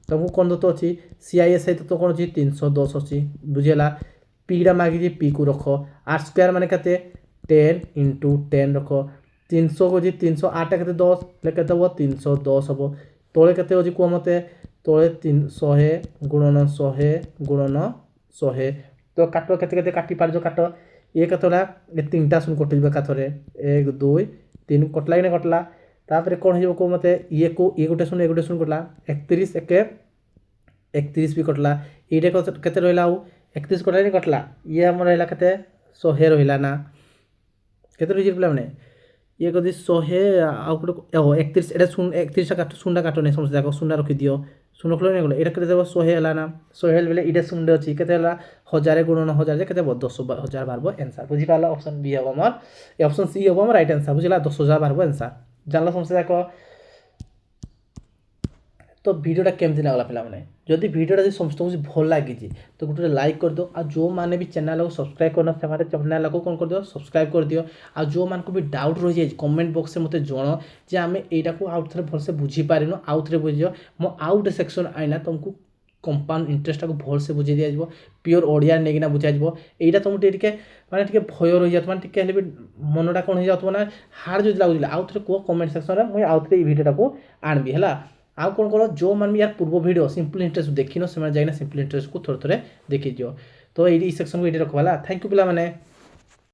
S1: तुमको कौन दत्त अच्छी CISI तो कौन अच्छी 310 अच्छी बुझेगा पीटा मागिए पी को रख आर स्क्वायर माने कहते 10 × 10 रख 300 को 308 के 10 लेके 310 हम तले के कह मत तले 300 गुणन 100 गुणन 100 तो काट के काटी पार काट ये कतला ये 3टा शून्य कटिज एकाथरे 1 2 3 कटला कि कटला तापर कौन हो कौ मत ये गोटे शून्य कटला 31 1 31 भी कटला ये केते रहा 31 कटला नहीं कटला ये आम रहा के 100 रहा ना केते रही पे मैंने ये कदी 100 आउ गोटे 31 एटा 31 काट शून्य काट नहीं समझ जाक शून्य रखी दियो शून्य खोल नहीं ये के 100 है ना 100 बेले ये शून्य अच्छी के 1000 गुणन 1000 के 10,000 बाहर आंसर बुझीपार ऑप्शन बी हम आम ऑप्शन सी हम राइट आंसर बुझला 10,000 बाहर आंसर जानल समस्या जाक तो वीडियोटा केमती लगला पे जदि वीडियोटा समस्त भल लगी तो गोटे लाइक कर दो आ जो मैंने भी चैनल को सब्सक्राइब करना से चैनल को कौन कर दियो सब्सक्राइब कर दियो आ जो मान को भी डाउट रही जाए कमेंट बॉक्स में मत जन जे आम यहाँ को आउ थे भलसे बुझी पारिनु आउ थे बुझ मो आउ गोटे सेक्शन आईना तुमको कंपाउंड इंटरेस्ट को भलसे बुझे दिया प्योर ओडिया नहीं बुझा यहाँ तुमको माने भय रही जात माने भी मनटा कौन हो जात ना हार्ड जो लगुला आउ थे कह कमेंट सेक्शन में मुझे आउ थे भिडियोटा को आनबी है आउ कौन कर जो मैंने यार पूर्व वीडियो सिंपल इंटरेस्ट देखिन से जाइना सिंपल इंटरेस्ट को थोड़े थोड़े देखी दियो तो ये सेक्शन को ये रखा थैंक यू पिला माने।